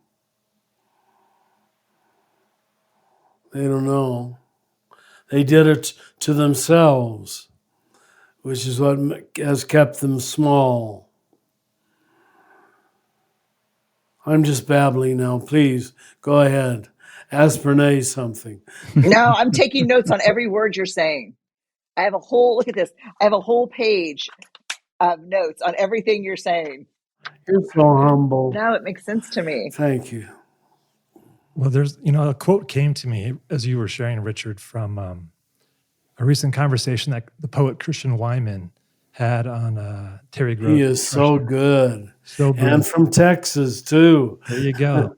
They don't know. They did it to themselves, which is what has kept them small. I'm just babbling now. Please, go ahead. Ask Brenè something. No, I'm taking notes on every word you're saying. I have a whole, look at this. I have a whole page of notes on everything you're saying. You're so humble. No, it makes sense to me. Thank you. Well, there's, a quote came to me as you were sharing, Richard, from a recent conversation that the poet Christian Wyman had on Terry Gross. He is so good. So good. And from Texas, too. There you go.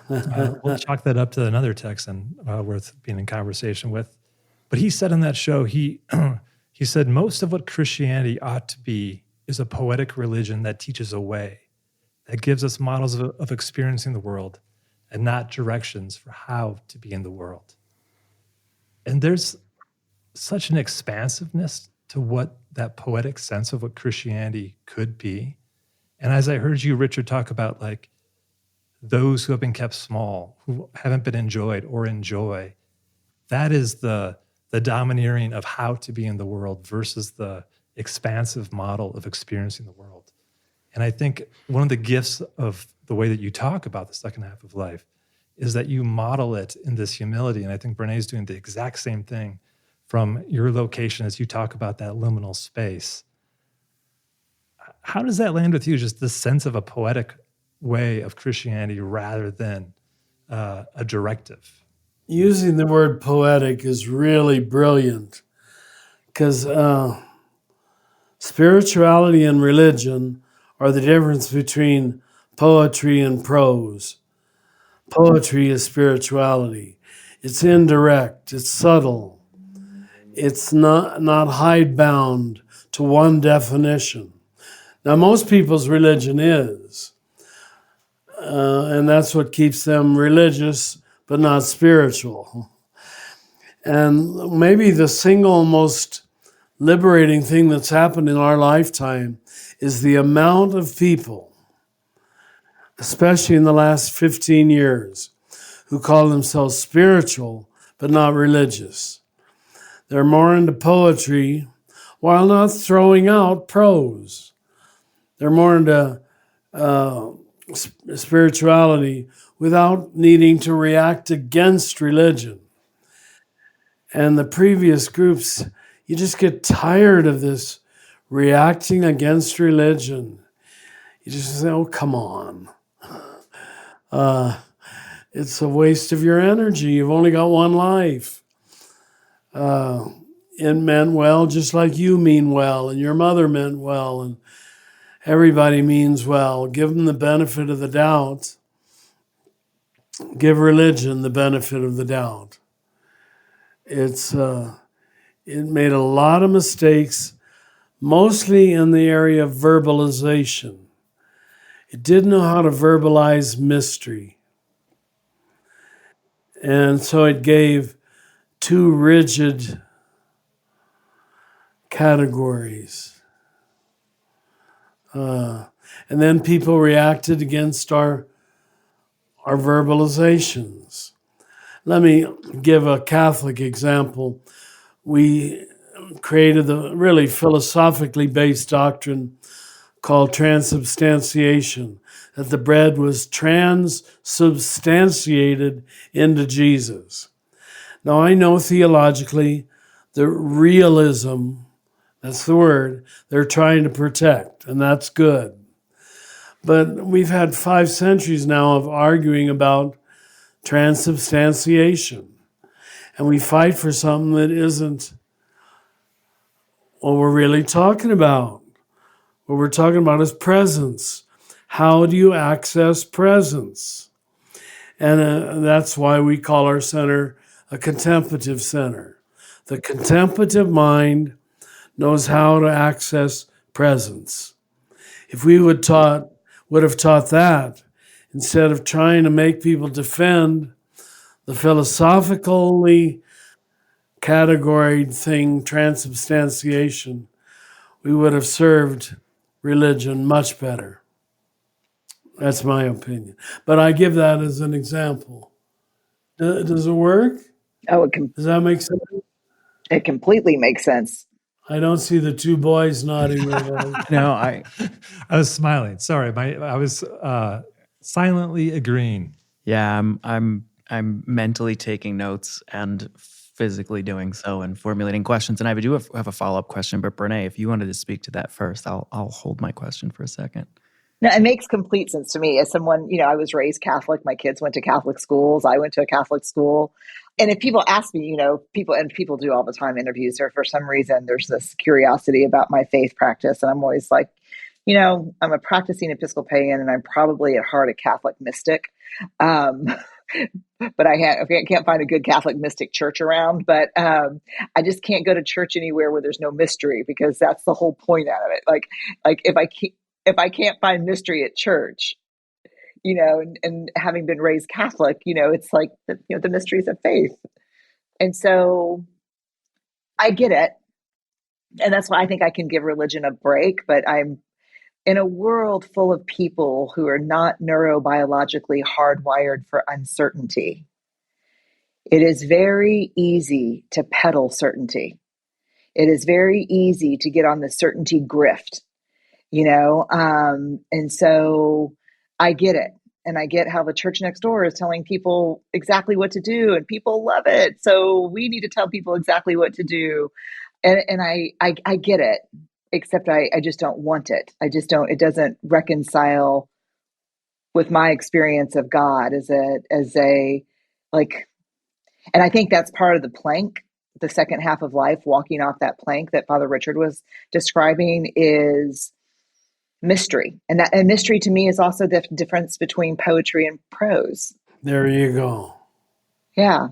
We'll chalk that up to another Texan worth being in conversation with. But he said in that show, he said most of what Christianity ought to be is a poetic religion that teaches a way, that gives us models of experiencing the world and not directions for how to be in the world. And there's such an expansiveness to what that poetic sense of what Christianity could be. And as I heard you, Richard, talk about like those who have been kept small, who haven't been enjoyed or enjoy, that is the domineering of how to be in the world versus the expansive model of experiencing the world. And I think one of the gifts of the way that you talk about the second half of life is that you model it in this humility. And I think Brené's doing the exact same thing from your location as you talk about that liminal space. How does that land with you, just this sense of a poetic way of Christianity rather than a directive? Using the word poetic is really brilliant because spirituality and religion are the difference between poetry and prose. Poetry is spirituality. It's indirect, it's subtle, it's not hidebound to one definition. Now, most people's religion is, and that's what keeps them religious but not spiritual. And maybe the single most liberating thing that's happened in our lifetime is the amount of people, especially in the last 15 years, who call themselves spiritual but not religious. They're more into poetry while not throwing out prose. They're more into spirituality without needing to react against religion. And the previous groups, you just get tired of this reacting against religion. You just say, oh, come on. It's a waste of your energy. You've only got one life. It meant well, just like you mean well, and your mother meant well, and everybody means well. Give them the benefit of the doubt. Give religion the benefit of the doubt. It made a lot of mistakes, mostly in the area of verbalization. It didn't know how to verbalize mystery. And so it gave too rigid categories. And then people reacted against our verbalizations. Let me give a Catholic example. We created the really philosophically based doctrine called transubstantiation, that the bread was transubstantiated into Jesus. Now, I know theologically the realism, that's the word, they're trying to protect, and that's good. But we've had 5 centuries now of arguing about transubstantiation. And we fight for something that isn't what we're really talking about. What we're talking about is presence. How do you access presence? And that's why we call our center a contemplative center. The contemplative mind knows how to access presence. If we would have taught that, instead of trying to make people defend the philosophically categoried thing, transubstantiation, we would have served religion much better. That's my opinion. But I give that as an example. Does it work? Oh, Does that make sense? it completely makes sense. I don't see the 2 boys nodding their heads. No, I I was smiling. Sorry, I was silently agreeing. yeah, I'm mentally taking notes and physically doing so and formulating questions. And I do have a follow-up question, but Brenè, if you wanted to speak to that first, I'll hold my question for a second. No, it makes complete sense to me. As someone, I was raised Catholic. My kids went to Catholic schools. I went to a Catholic school. And if people ask me, people do all the time interviews, or for some reason there's this curiosity about my faith practice. And I'm always like, I'm a practicing Episcopalian and I'm probably at heart a Catholic mystic. Um, but I can't find a good Catholic mystic church around. But I just can't go to church anywhere where there's no mystery, because that's the whole point out of it. Like if I can't find mystery at church, and having been raised Catholic, it's like the mysteries of faith, and so I get it, and that's why I think I can give religion a break. But I'm in a world full of people who are not neurobiologically hardwired for uncertainty. It is very easy to peddle certainty. It is very easy to get on the certainty grift, and so I get it. And I get how the church next door is telling people exactly what to do, and people love it. So we need to tell people exactly what to do. And I get it, except I just don't want it. I just don't, it doesn't reconcile with my experience of God as a like, and I think that's part of the plank, the second half of life, walking off that plank that Father Richard was describing, is mystery. And mystery to me is also the difference between poetry and prose. There you go. Yeah.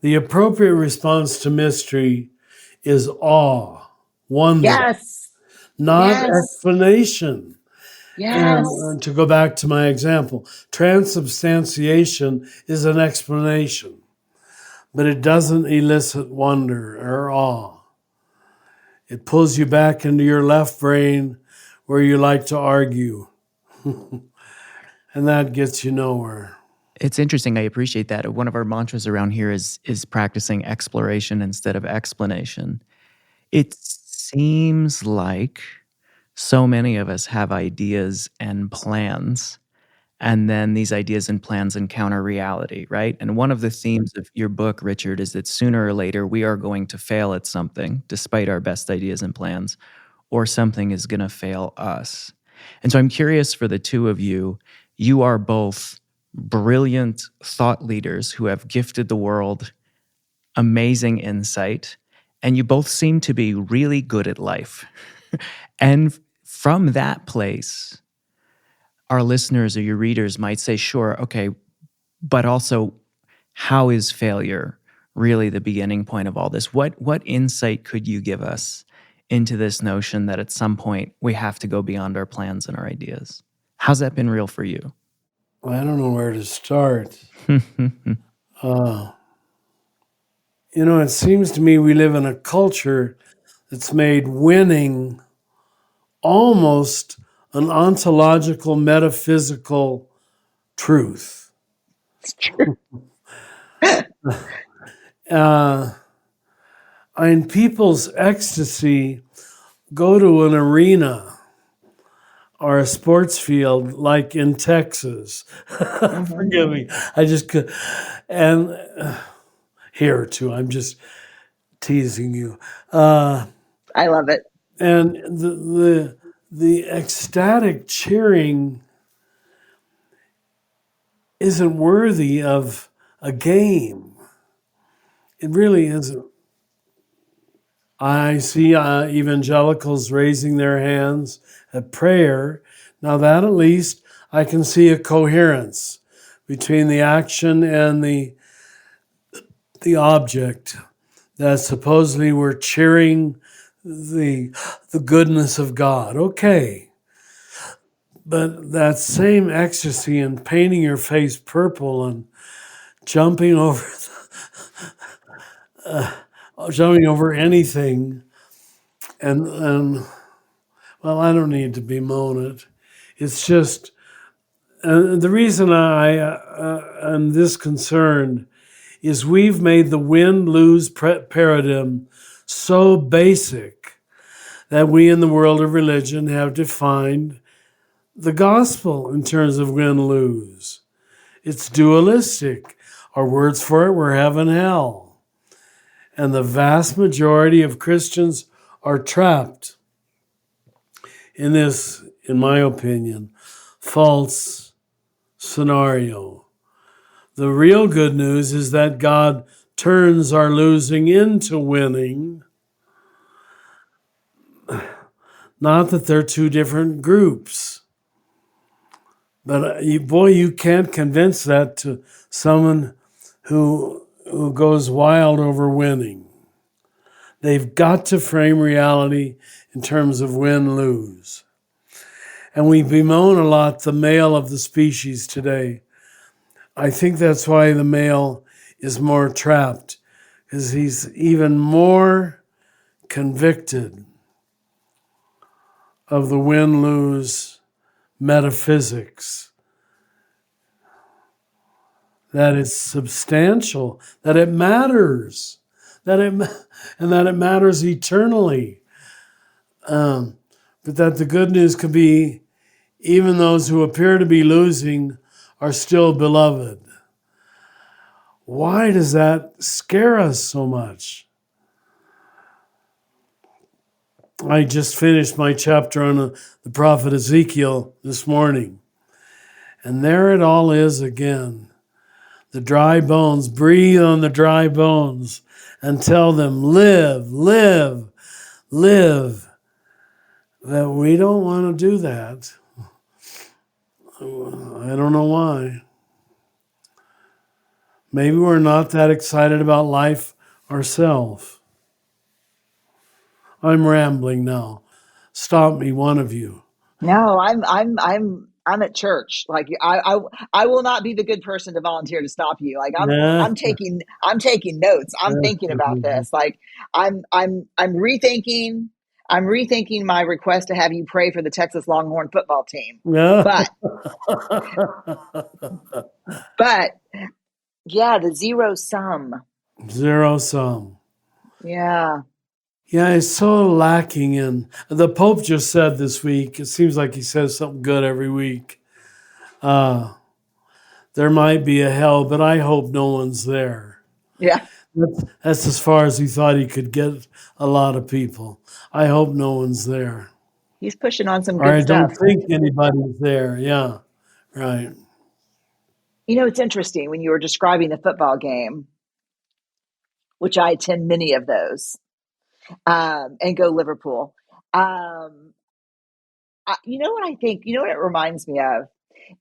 The appropriate response to mystery is awe, wonder, Yes. not Yes. explanation. Yes. And to go back to my example, transubstantiation is an explanation, but it doesn't elicit wonder or awe. It pulls you back into your left brain where you like to argue. And that gets you nowhere. It's interesting. I appreciate that. One of our mantras around here is practicing exploration instead of explanation. It seems like so many of us have ideas and plans, and then these ideas and plans encounter reality, right? And one of the themes of your book, Richard, is that sooner or later we are going to fail at something, despite our best ideas and plans, or something is going to fail us. And so I'm curious for the two of you. You are both brilliant thought leaders who have gifted the world amazing insight, and you both seem to be really good at life. And from that place, our listeners or your readers might say, sure, okay, but also, how is failure really the beginning point of all this? What insight could you give us into this notion that at some point we have to go beyond our plans and our ideas? How's that been real for you? I don't know where to start. It seems to me we live in a culture that's made winning almost an ontological, metaphysical truth. It's true. In people's ecstasy, go to an arena or a sports field like in Texas. Forgive me. I just could. And here too, I'm just teasing you. I love it. And the ecstatic cheering isn't worthy of a game. It really isn't. I see evangelicals raising their hands at prayer. Now that at least I can see a coherence between the action and the object, that supposedly we're cheering the goodness of God. Okay. But that same ecstasy in painting your face purple and jumping over anything, and well, I don't need to bemoan it. It's just the reason I am this concerned is we've made the win-lose paradigm so basic that we in the world of religion have defined the gospel in terms of win-lose. It's dualistic. Our words for it were heaven, hell. And the vast majority of Christians are trapped in this, in my opinion, false scenario. The real good news is that God turns our losing into winning. Not that they're two different groups, But you can't convince that to someone who goes wild over winning. They've got to frame reality in terms of win-lose. And we bemoan a lot the male of the species today. I think that's why the male is more trapped, because he's even more convicted of the win-lose metaphysics. That it's substantial, that it matters, and that it matters eternally. But that the good news could be, even those who appear to be losing are still beloved. Why does that scare us so much? I just finished my chapter on the prophet Ezekiel this morning. And there it all is again. The dry bones, breathe on the dry bones and tell them, live, live, live. That we don't want to do that. I don't know why. Maybe we're not that excited about life ourselves. I'm rambling now. Stop me, one of you. No, I'm at church. Like I will not be the good person to volunteer to stop you. Like Yeah. I'm taking notes. I'm thinking about this. Like I'm rethinking. I'm rethinking my request to have you pray for the Texas Longhorn football team. Yeah. But yeah, the zero sum. Zero sum. Yeah. Yeah, it's so lacking in. The Pope just said this week, it seems like he says something good every week. There might be a hell, but I hope no one's there. Yeah. That's as far as he thought he could get a lot of people. I hope no one's there. He's pushing on some Or good I stuff. don't think anybody's there. Yeah, right. You know, it's interesting when you were describing the football game, which I attend many of those, and go Liverpool. You know what I think? You know what it reminds me of?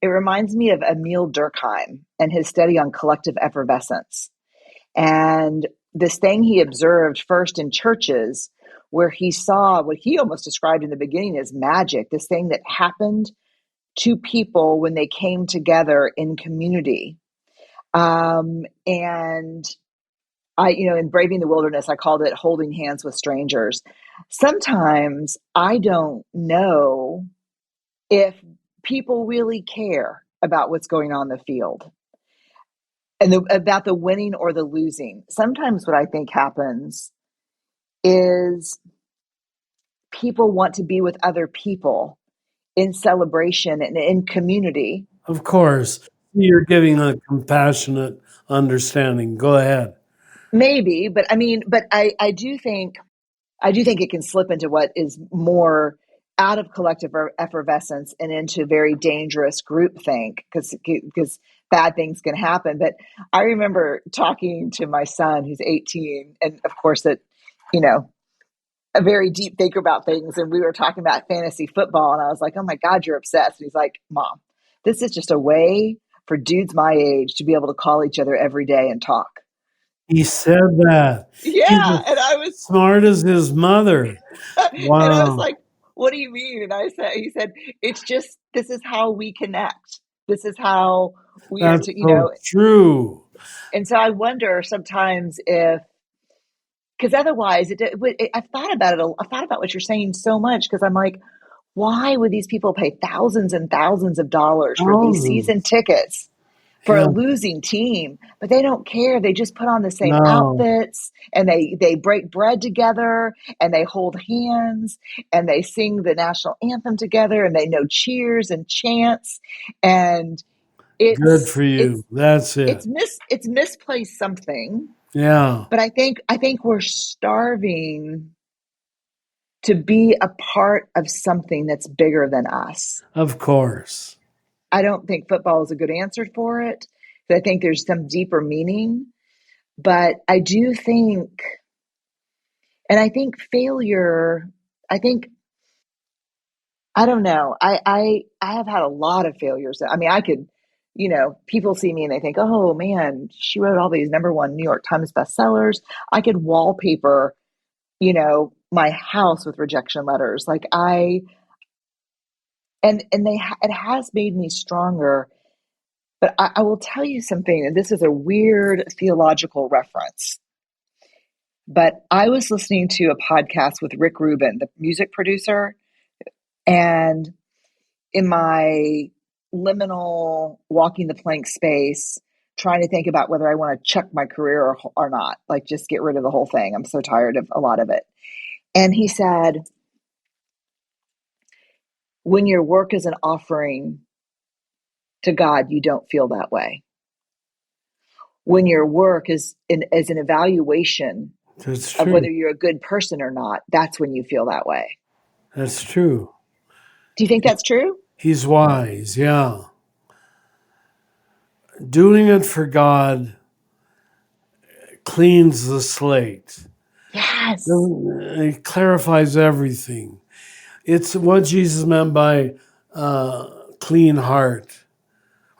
It reminds me of Emil Durkheim and his study on collective effervescence. And this thing he observed first in churches, where he saw what he almost described in the beginning as magic, this thing that happened to people when they came together in community. And in Braving the Wilderness, I called it holding hands with strangers. Sometimes I don't know if people really care about what's going on in the field and about the winning or the losing. Sometimes what I think happens is people want to be with other people in celebration and in community. Of course, you're giving a compassionate understanding. Go ahead. Maybe, but I do think it can slip into what is more out of collective effervescence and into very dangerous groupthink because bad things can happen. But I remember talking to my son, who's 18, and of course that, a very deep thinker about things. And we were talking about fantasy football, and I was like, "Oh my God, you're obsessed." And he's like, "Mom, this is just a way for dudes my age to be able to call each other every day and talk." He said that. Yeah, He's and I was smart as his mother. and I was Wow. like, "What do you mean?" And he said, "It's just, this is how we connect. This is how we are That's to, so true. And so I wonder sometimes if, because otherwise, I've thought about it. I've thought about what you're saying so much, because I'm like, why would these people pay thousands and thousands of dollars for these season tickets for a Yeah. losing team? But they don't care. They just put on the same No. outfits, and they break bread together, and they hold hands, and they sing the national anthem together, and they know cheers and chants, and Good for you. That's it. it's misplaced something. Yeah. But I think we're starving to be a part of something that's bigger than us. Of course. I don't think football is a good answer for it. I think there's some deeper meaning, but I do think, and I think failure, I think I don't know. I have had a lot of failures. I mean, I could, people see me and they think, oh man, she wrote all these #1 New York Times bestsellers. I could wallpaper, my house with rejection letters. Like it has made me stronger. But I will tell you something, and this is a weird theological reference. But I was listening to a podcast with Rick Rubin, the music producer, and in my liminal walking the plank space, trying to think about whether I want to chuck my career or not, like just get rid of the whole thing. I'm so tired of a lot of it. And he said, when your work is an offering to God, you don't feel that way. When your work is an evaluation of whether you're a good person or not, that's when you feel that way. That's true. Do you think that's true? He's wise, yeah. Doing it for God cleans the slate. Yes. It clarifies everything. It's what Jesus meant by clean heart.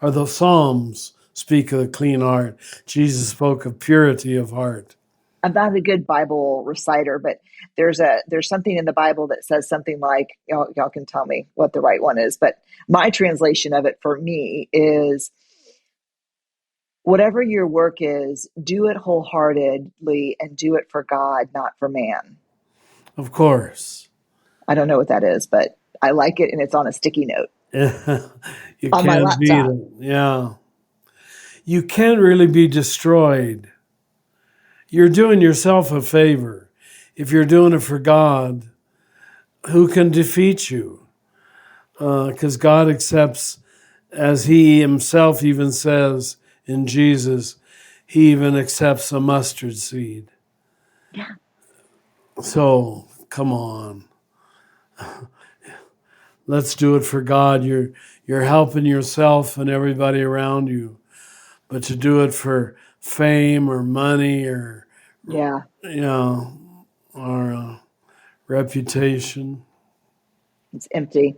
Or the Psalms speak of a clean heart. Jesus spoke of purity of heart. I'm not a good Bible reciter, but there's something in the Bible that says something like, y'all can tell me what the right one is, but my translation of it for me is, whatever your work is, do it wholeheartedly and do it for God, not for man. Of course. I don't know what that is, but I like it, and it's on a sticky note. You on my can't beat laptop. it. Yeah. You can't really be destroyed. You're doing yourself a favor. If you're doing it for God, who can defeat you? Because God accepts, as he himself even says in Jesus, he even accepts a mustard seed. Yeah. So, come on. Let's do it for God. You're helping yourself and everybody around you. But to do it for fame or money or, Yeah. or reputation. It's empty.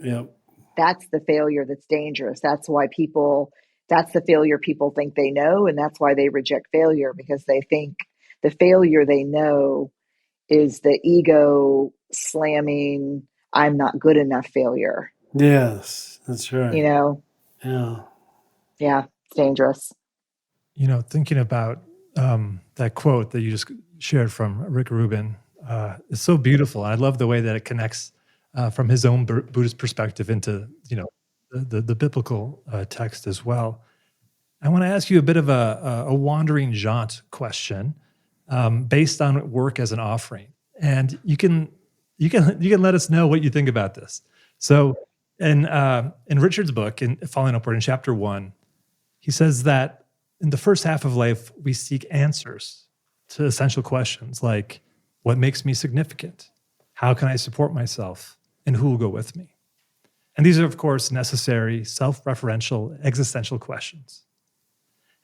Yep. That's the failure that's dangerous. That's the failure people think they know, and that's why they reject failure, because they think the failure they know is the ego slamming, I'm not good enough failure. Yes, that's right. Yeah, it's dangerous. Thinking about that quote that you just shared from Rick Rubin, it's so beautiful. I love the way that it connects from his own Buddhist perspective into, the biblical text as well. I want to ask you a bit of a wandering jaunt question based on work as an offering, and you can let us know what you think about this. So, in Richard's book, in Falling Upward, in chapter 1, he says that in the first half of life, we seek answers to essential questions like, what makes me significant? How can I support myself? And who will go with me? And these are, of course, necessary, self-referential, existential questions.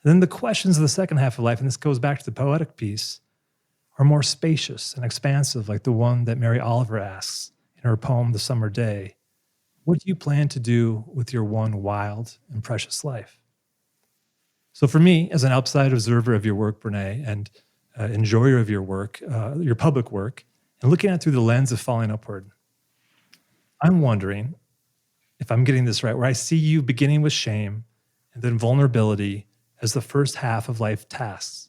And then the questions of the second half of life, and this goes back to the poetic piece, are more spacious and expansive, like the one that Mary Oliver asks in her poem, The Summer Day. What do you plan to do with your one wild and precious life? So for me, as an outside observer of your work, Brenè, and enjoyer of your work, your public work, and looking at it through the lens of Falling Upward, I'm wondering if I'm getting this right, where I see you beginning with shame and then vulnerability as the first half of life tasks,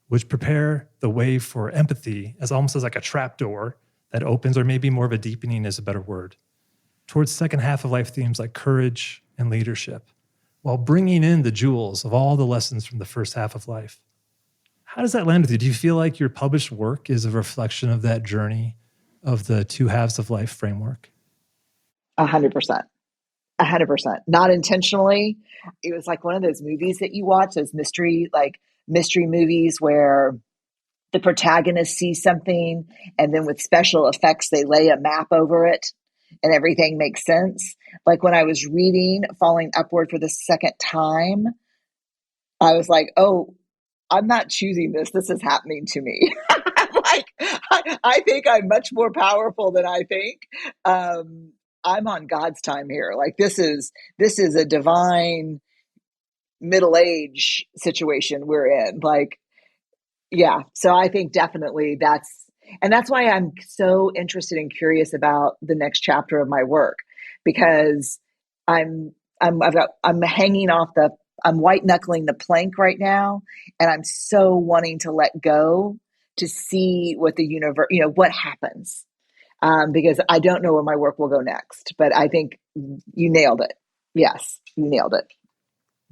which prepare the way for empathy as almost as like a trapdoor that opens, or maybe more of a deepening is a better word, towards second half of life themes like courage and leadership, while bringing in the jewels of all the lessons from the first half of life. How does that land with you? Do you feel like your published work is a reflection of that journey of the Two Halves of Life framework? 100%. 100%. Not intentionally. It was like one of those movies that you watch, those mystery movies where the protagonist sees something and then with special effects, they lay a map over it and everything makes sense. Like when I was reading Falling Upward for the second time, I was like, oh, I'm not choosing this. This is happening to me. I think I'm much more powerful than I think. I'm on God's time here. Like this is a divine middle age situation we're in. Like, yeah. So I think definitely that's why I'm so interested and curious about the next chapter of my work, because I'm hanging off I'm white knuckling the plank right now. And I'm so wanting to let go to see what the universe, what happens. Because I don't know where my work will go next, but I think you nailed it. Yes, you nailed it.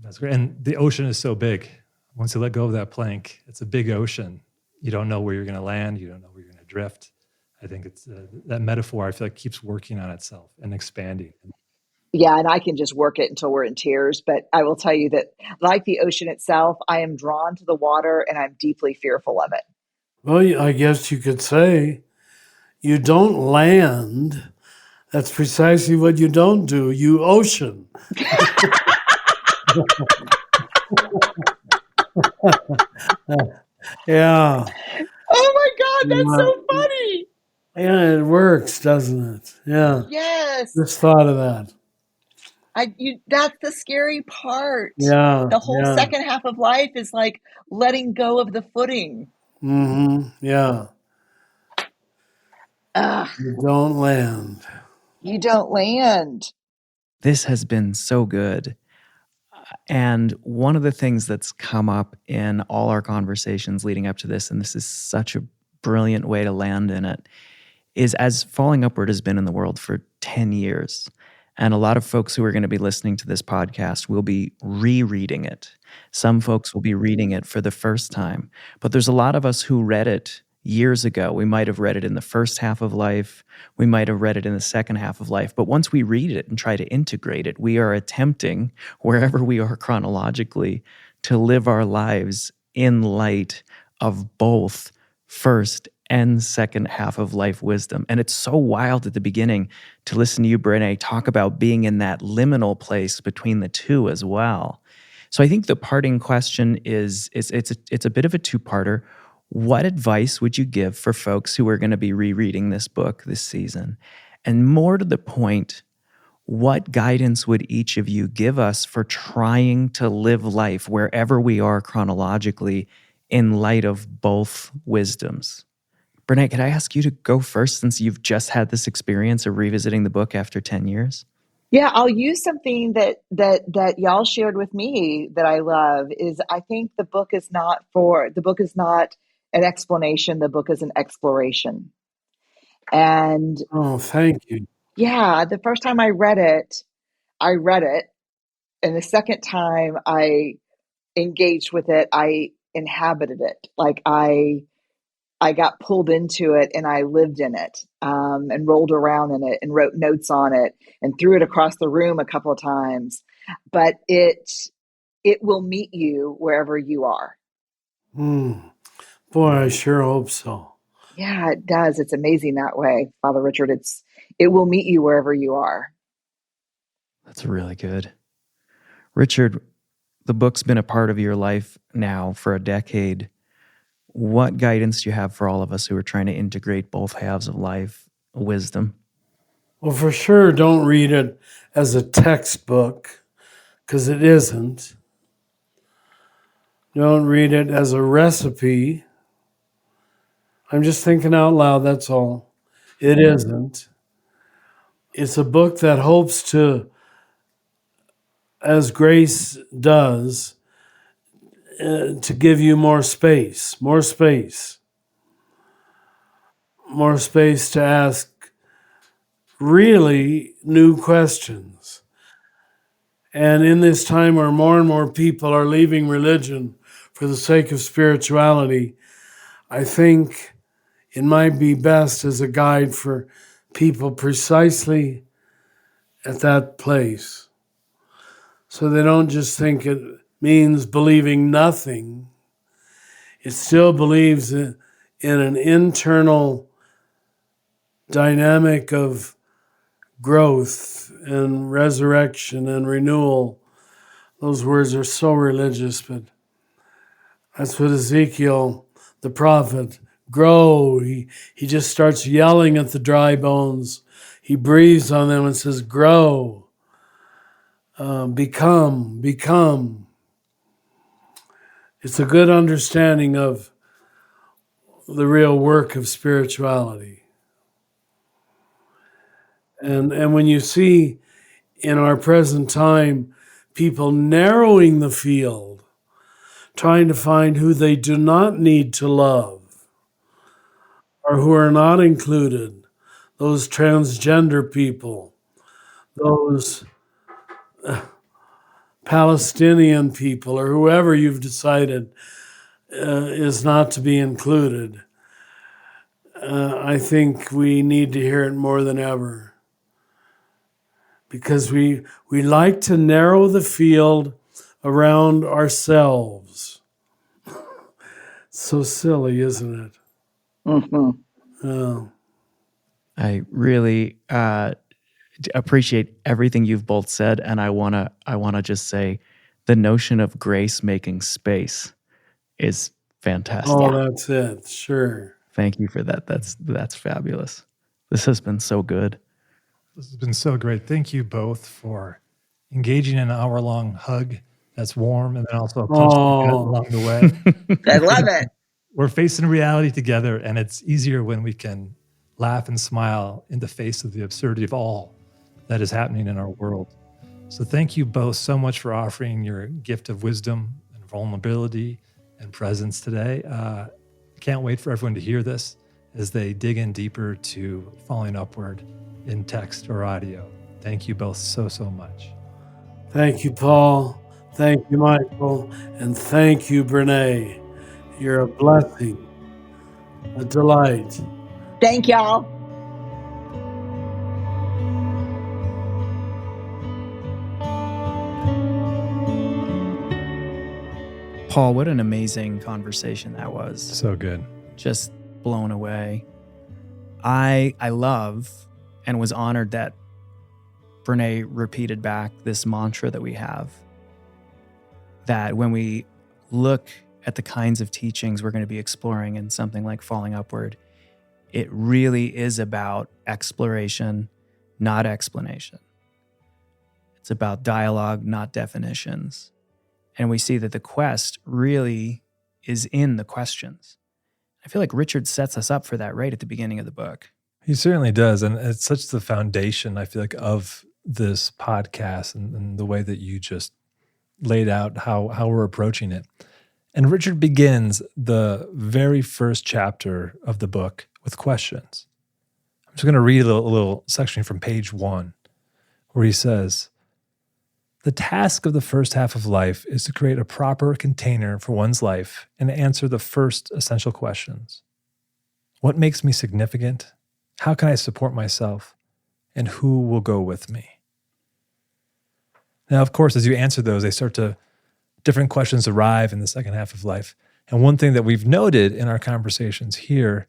That's great. And the ocean is so big. Once you let go of that plank, it's a big ocean. You don't know where you're going to land. You don't know where you're going to drift. I think it's that metaphor, I feel like, keeps working on itself and expanding. Yeah, and I can just work it until we're in tears. But I will tell you that, like the ocean itself, I am drawn to the water and I'm deeply fearful of it. Well, I guess you could say you don't land. That's precisely what you don't do. You ocean. Yeah. Oh my God, that's so funny. Yeah, it works, doesn't it? Yeah. Yes. Just thought of that. That's the scary part. Yeah. The whole yeah. second half of life is like letting go of the footing. Mm-hmm. Yeah. Ugh, You don't land. you don't land. This has been so good. And one of the things that's come up in all our conversations leading up to this, and this is such a brilliant way to land in it, is as Falling Upward has been in the world for 10 years. And a lot of folks who are going to be listening to this podcast will be rereading it. Some folks will be reading it for the first time. But there's a lot of us who read it years ago. We might have read it in the first half of life. We might have read it in the second half of life. But once we read it and try to integrate it, we are attempting, wherever we are chronologically, to live our lives in light of both first and second half of life wisdom. And it's so wild at the beginning to listen to you, Brenè, talk about being in that liminal place between the two as well. So I think the parting question is it's a bit of a two-parter. What advice would you give for folks who are going to be rereading this book this season? And more to the point, what guidance would each of you give us for trying to live life wherever we are chronologically in light of both wisdoms? Brenè, could I ask you to go first since you've just had this experience of revisiting the book after 10 years? Yeah, I'll use something that y'all shared with me that I love is I think the book is not an explanation, the book is an exploration. And Oh, thank you. yeah, the first time I read it, and the second time I engaged with it, I inhabited it. Like I got pulled into it and I lived in it, and rolled around in it and wrote notes on it and threw it across the room a couple of times. But it will meet you wherever you are. Boy, I sure hope so. Yeah, it does. It's amazing that way, Father Richard. It will meet you wherever you are. That's really good. Richard, the book's been a part of your life now for a decade. What guidance do you have for all of us who are trying to integrate both halves of life wisdom? Well, for sure, don't read it as a textbook, because it isn't. Don't read it as a recipe. I'm just thinking out loud, that's all. It isn't. It's a book that hopes to, as Grace does, to give you more space to ask really new questions. And in this time where more and more people are leaving religion for the sake of spirituality, I think it might be best as a guide for people precisely at that place. So they don't just think it means believing nothing. It still believes in an internal dynamic of growth and resurrection and renewal. Those words are so religious, but that's what Ezekiel, the prophet, grow. He just starts yelling at the dry bones. he breathes on them and says, grow, become. It's a good understanding of the real work of spirituality. And when you see in our present time people narrowing the field, trying to find who they do not need to love or who are not included, those transgender people, those Palestinian people, or whoever you've decided is not to be included, I think we need to hear it more than ever. Because we like to narrow the field around ourselves. So silly, isn't it? Mm-hmm. I really appreciate everything you've both said, and I wanna just say, the notion of grace making space is fantastic. Oh, that's it. Sure. Thank you for that. That's fabulous. This has been so good. This has been so great. Thank you both for engaging in an hour-long hug that's warm and then also a punch in the gut along the way. I love it. We're facing reality together, and it's easier when we can laugh and smile in the face of the absurdity of all that is happening in our world. So thank you both so much for offering your gift of wisdom and vulnerability and presence today. Can't wait for everyone to hear this as they dig in deeper to Falling Upward in text or audio. Thank you both so much. Thank you, Paul. Thank you, Michael. And thank you, Brenè. You're a blessing, a delight. Thank y'all. Paul, what an amazing conversation that was. So good. Just blown away. I love and was honored that Brenè repeated back this mantra that we have, that when we look at the kinds of teachings we're going to be exploring in something like Falling Upward, it really is about exploration, not explanation. It's about dialogue, not definitions. And we see that the quest really is in the questions. I feel like Richard sets us up for that right at the beginning of the book. He certainly does. And it's such the foundation, I feel like, of this podcast and the way that you just laid out how we're approaching it. And Richard begins the very first chapter of the book with questions. I'm just going to read a little section from page 1 where he says, "The task of the first half of life is to create a proper container for one's life and answer the first essential questions. What makes me significant? How can I support myself? And who will go with me?" Now, of course, as you answer those, different questions arrive in the second half of life. And one thing that we've noted in our conversations here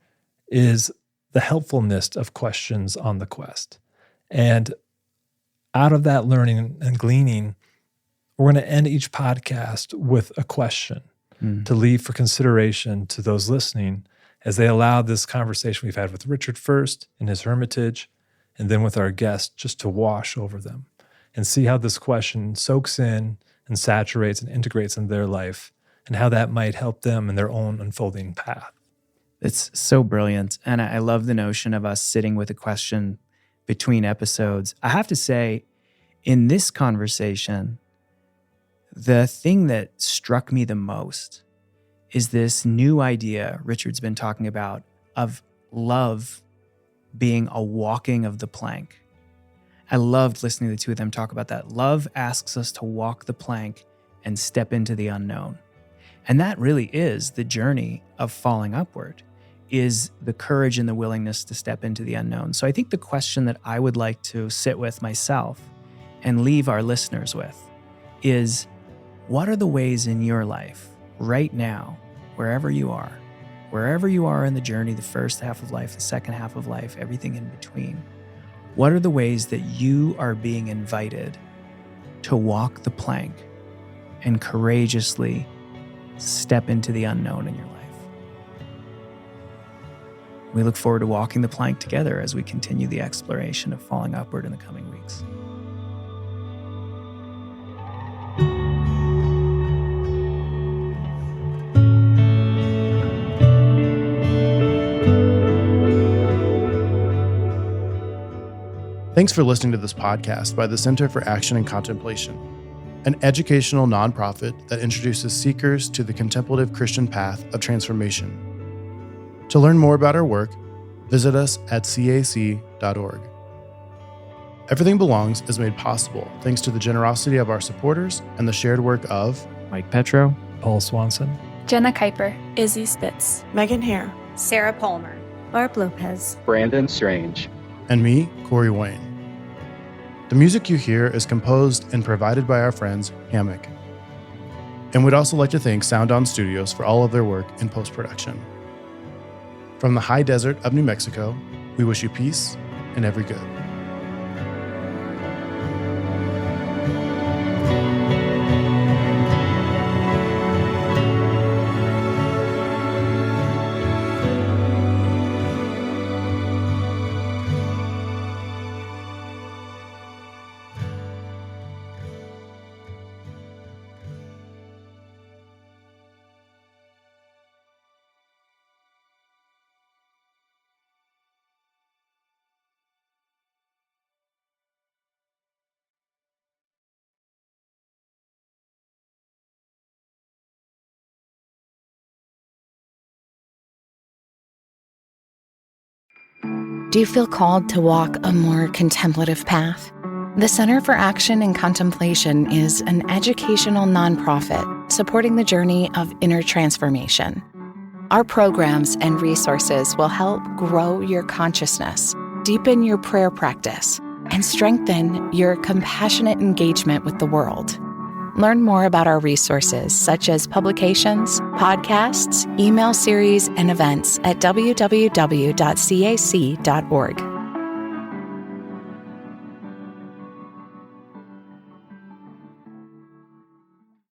is the helpfulness of questions on the quest. And out of that learning and gleaning, we're going to end each podcast with a question to leave for consideration to those listening as they allow this conversation we've had with Richard first in his hermitage, and then with our guest, just to wash over them and see how this question soaks in and saturates and integrates in their life, and how that might help them in their own unfolding path. It's so brilliant. And I love the notion of us sitting with a question between episodes. I have to say, in this conversation, the thing that struck me the most is this new idea Richard's been talking about of love being a walking of the plank. I loved listening to the two of them talk about that. Love asks us to walk the plank and step into the unknown. And that really is the journey of falling upward, is the courage and the willingness to step into the unknown. So I think the question that I would like to sit with myself and leave our listeners with is, what are the ways in your life right now, wherever you are in the journey, the first half of life, the second half of life, everything in between, what are the ways that you are being invited to walk the plank and courageously step into the unknown in your life? We look forward to walking the plank together as we continue the exploration of falling upward in the coming weeks. Thanks for listening to this podcast by the Center for Action and Contemplation, an educational nonprofit that introduces seekers to the contemplative Christian path of transformation. To learn more about our work, visit us at cac.org. Everything Belongs is made possible thanks to the generosity of our supporters and the shared work of Mike Petro, Paul Swanson, Jenna Kuiper, Izzy Spitz, Megan Hare, Sarah Palmer, Barb Lopez, Brandon Strange, and me, Corey Wayne. The music you hear is composed and provided by our friends Hammock. And we'd also like to thank Sound On Studios for all of their work in post-production. From the high desert of New Mexico, we wish you peace and every good. Do you feel called to walk a more contemplative path? The Center for Action and Contemplation is an educational nonprofit supporting the journey of inner transformation. Our programs and resources will help grow your consciousness, deepen your prayer practice, and strengthen your compassionate engagement with the world. Learn more about our resources, such as publications, podcasts, email series, and events at www.cac.org.